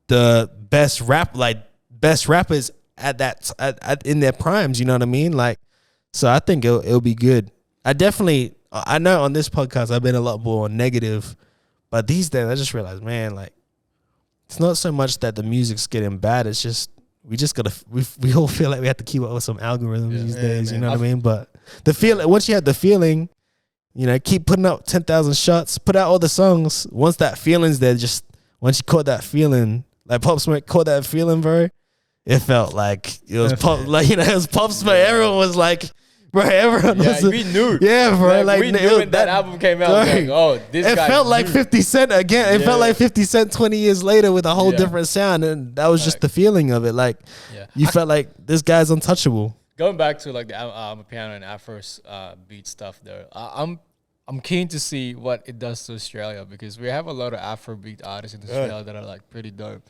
the best rappers at that in their primes. You know what I mean? Like, so I think it'll be good. I know on this podcast I've been a lot more negative, but these days I just realized, man, like it's not so much that the music's getting bad. It's just we all feel like we have to keep up with some algorithms these days. You know what I mean? But the feeling, once you have the feeling, you know, keep putting out 10,000 shots, put out all the songs. Once that feeling's there, just once you caught that feeling, like Pop Smoke caught that feeling, bro, it felt like it was pop, like, you know, it was Pop Smoke. Everyone was like, bro, everyone was. We knew. Yeah, bro. Like we knew when that album came out. Like, oh, this guy. It felt like 50 Cent again. It felt like 50 Cent 20 years later with a whole Yeah. different sound. And that was just the feeling of it. Like, you felt like this guy's untouchable. Going back to like the piano and Afro beat stuff there, I'm keen to see what it does to Australia, because we have a lot of Afrobeat artists in Australia that are like pretty dope.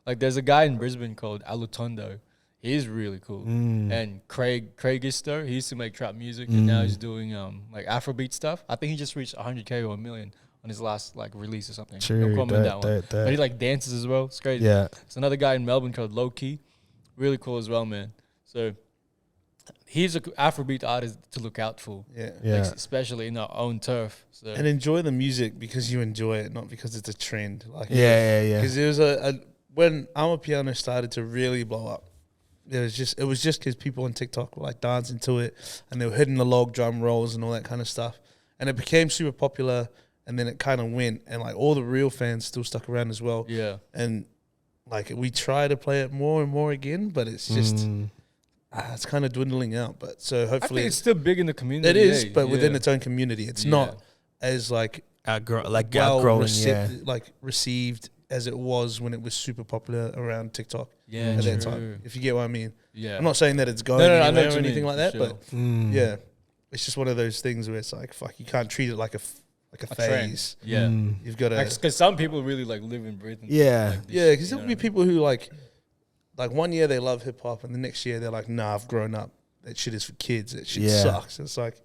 Like there's a guy in Brisbane called Alutondo. He's really cool. And Craig Isto, he used to make trap music and now he's doing like Afrobeat stuff. I think he just reached 100K or 1 million on his last like release or something. True, Don't quote me on that one. that. But he like dances as well. It's crazy. Yeah. There's another guy in Melbourne called Low Key. Really cool as well, man. So he's an Afrobeat artist to look out for. Yeah. Like, especially in our own turf. So And enjoy the music because you enjoy it, not because it's a trend. Like Yeah. Because it was when I'm a Piano started to really blow up, it was just because people on TikTok were like dancing to it and they were hitting the log drum rolls and all that kind of stuff, and it became super popular. And then it kind of went, and like all the real fans still stuck around as well. yeah. And like we try to play it more and more again, but it's just it's kind of dwindling out. But so I hopefully think it's still big in the community. it is, yeah, but within yeah. its own community, it's Yeah. not as like outgrowing, yeah. like received as it was when it was super popular around TikTok Yeah, at that true. time. If you get what I mean. Yeah. I'm not saying that it's going No, I know anywhere what or you anything mean, like for that, sure. but yeah, it's just one of those things where it's like, fuck, you can't treat it like a trend. phase. Yeah. You've got to, Because some people really like live and breathe. Yeah. Like this yeah, shit, because you there'll know be people who like 1 year they love hip hop and the next year they're like, nah, I've grown up. That shit is for kids. That shit Yeah. sucks. It's like,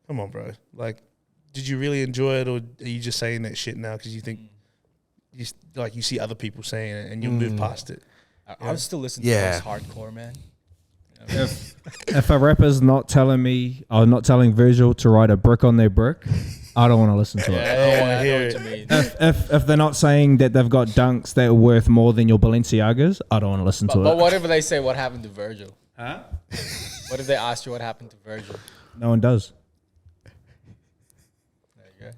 come on, bro. Like, did you really enjoy it, or are you just saying that shit now because you think you see other people saying it and you'll move past it? I would still listen to Yeah. those hardcore, man. If a rapper's not telling me or not telling Virgil to write a brick on their brick, I don't want to listen to it. Yeah, I hear know it. what you mean. If they're not saying that they've got dunks that are worth more than your Balenciagas, I don't want to listen to But it. whatever they say, what happened to Virgil? Huh? What if they asked you what happened to Virgil? No one does. There you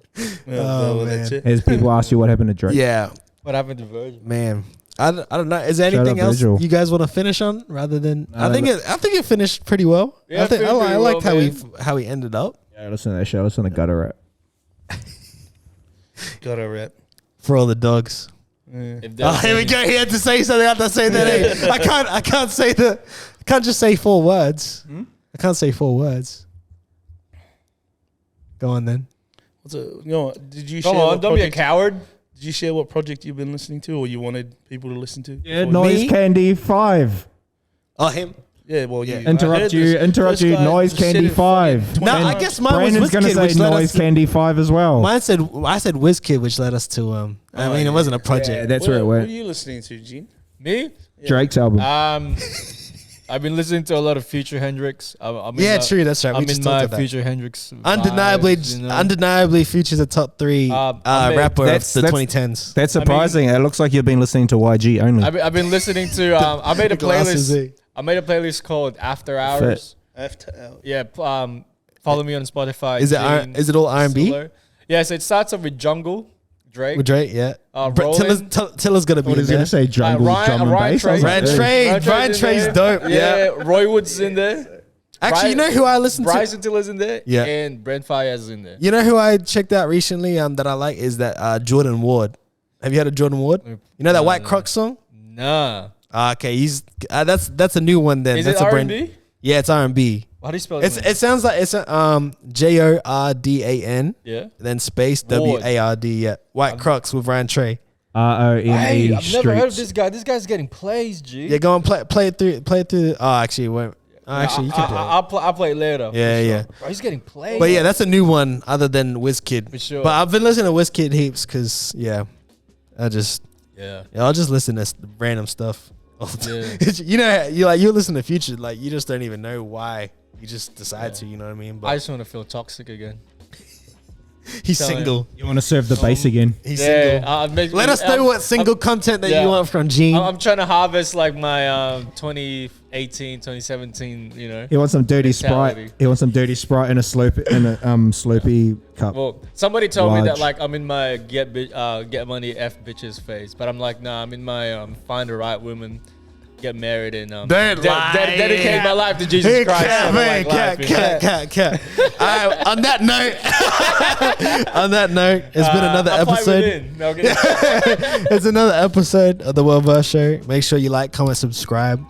go. Well, that's man. it. As people ask you what happened to Drake. Yeah, What happened to Virgil? man. I don't know. Is there Shout anything out else Virgil. you guys want to finish on rather than? No, I think it finished pretty well. Yeah, I think it finished I pretty liked well, how we ended up. Yeah, listen to that show. Listen to gutter rap. Gotta rap. For all the dogs. Yeah. If Oh, there's here we any- go. He had to say something. I have to say that. eh? I can't say the. I can't just say 4 words. I can't say 4 words. Go on then. Did you Come share on, what don't be a project- coward. Did you share what project you've been listening to, or you wanted people to listen to? Yeah, before- Noise Me? Candy 5. Oh, him. Yeah, well, Yeah. I Interrupt heard you, this- interrupt this you. guy Noise just said Candy it 5. fucking No, 20 I times. guess mine was Brandon's gonna WizKid, say which led Noise us to, Candy 5 as well. I said WizKid, which led us to I mean, it wasn't a project. Yeah, that's What where it are went. you listening to, Gene? Me? Drake's album. I've been listening to a lot of Future Hendrix. I'm Yeah, in true. That's right. I'm We just in talked my about that. Future Hendrix. Undeniably, vibes, you know? undeniably, Future's a top 3 I mean, rapper of that's- the that's- 2010s. That's surprising. It looks like you've been listening to YG only. I've been listening to. I made a Glasses, playlist. eh? I made a playlist called After Hours. After Hours. Yeah. Follow me on Spotify. Is it Gene is it all R&B Siller. Yes, it starts off with Jungle, Drake. with Drake? Yeah. Rollin'. Tilla's gonna be What in is he there. gonna say? Jungle, drum and Ryan bass. I was Trey. like, Ryan "Hey." Trey. Ryan in Trey's there. dope. Yeah. Roy Wood's in there. Actually, you know who I listened to? Bryson Tiller's in there. Yeah. And Brent Fayez is in there. You know who I checked out recently that I like is that Jordan Ward. Have you heard of Jordan Ward? You know that White Crocs song? Nah. Okay, he's that's a new one then. Is That's it a brand. R&B? Yeah, it's R&B. How do you spell it? It sounds like it's Jordan, Yeah. then space Ward. WARD. Yeah, White Crocs with Ryan Trey. ROME Hey, I've never heard of Streets. this guy. This guy's getting plays, G. Yeah, go on, play it through. Oh, actually, wait. Oh, actually, you can play. I'll play it later. for Yeah, sure. yeah. Bro, he's getting played. But yeah, that's a new one other than WizKid. For sure. But I've been listening to WizKid heaps because I'll just listen to random stuff. all the time. You know, you listen to Future, like you just don't even know why. You just decide to, you know what I mean? But I just want to feel toxic again. he's tell him. single. You want to serve the bass again? He's single. Let us know what single content that you want from Gene. I'm trying to harvest like my 2018, 2017, you know. He wants some dirty Mentality. Sprite. He wants some dirty Sprite in a Slurpee cup. Well, somebody told me that Large. like I'm in my get money F bitches phase, but I'm like, nah, I'm in my find the right woman, get married, and Don't lie. dedicate my life to Jesus Christ. Cat, and, like, life, you know? cat. On that note, it's been another I'll fly episode. within. No, okay. It's another episode of the Well-Versed Show. Make sure you like, comment, subscribe.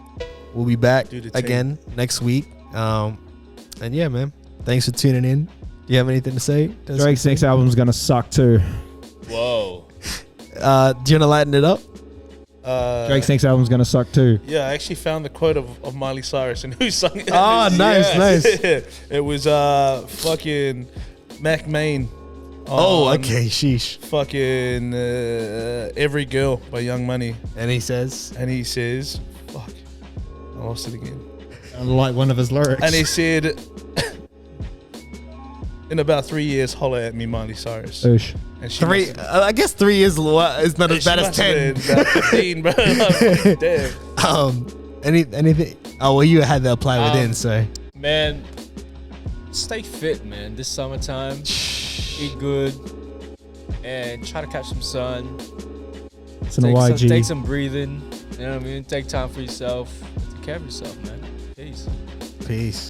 We'll be back Do the thing. again next week. And yeah, man. Thanks for tuning in. Do you have anything to say? Drake's next album's gonna suck too. Whoa. Do you want to lighten it up? Drake's next album's gonna suck too. Yeah, I actually found the quote of Miley Cyrus and who sung it. Oh, nice. It was fucking Mac Main. Oh, okay. Sheesh. Fucking Every Girl by Young Money. And he says, And he says, fuck, I lost it again. Like one of his lyrics. And he said, in about 3 years, holler at me, Miley Cyrus. Oosh. And she three. must- I guess 3 is is not as she bad as must have 10. been about 15, bro. Like, damn. Anything? Oh, well, you had to apply within, so. Man, stay fit, man. This summertime, eat good, and try to catch some sun. It's an YG. Take some breathing. You know what I mean? Take time for yourself. Take care of yourself, man. Peace. Peace.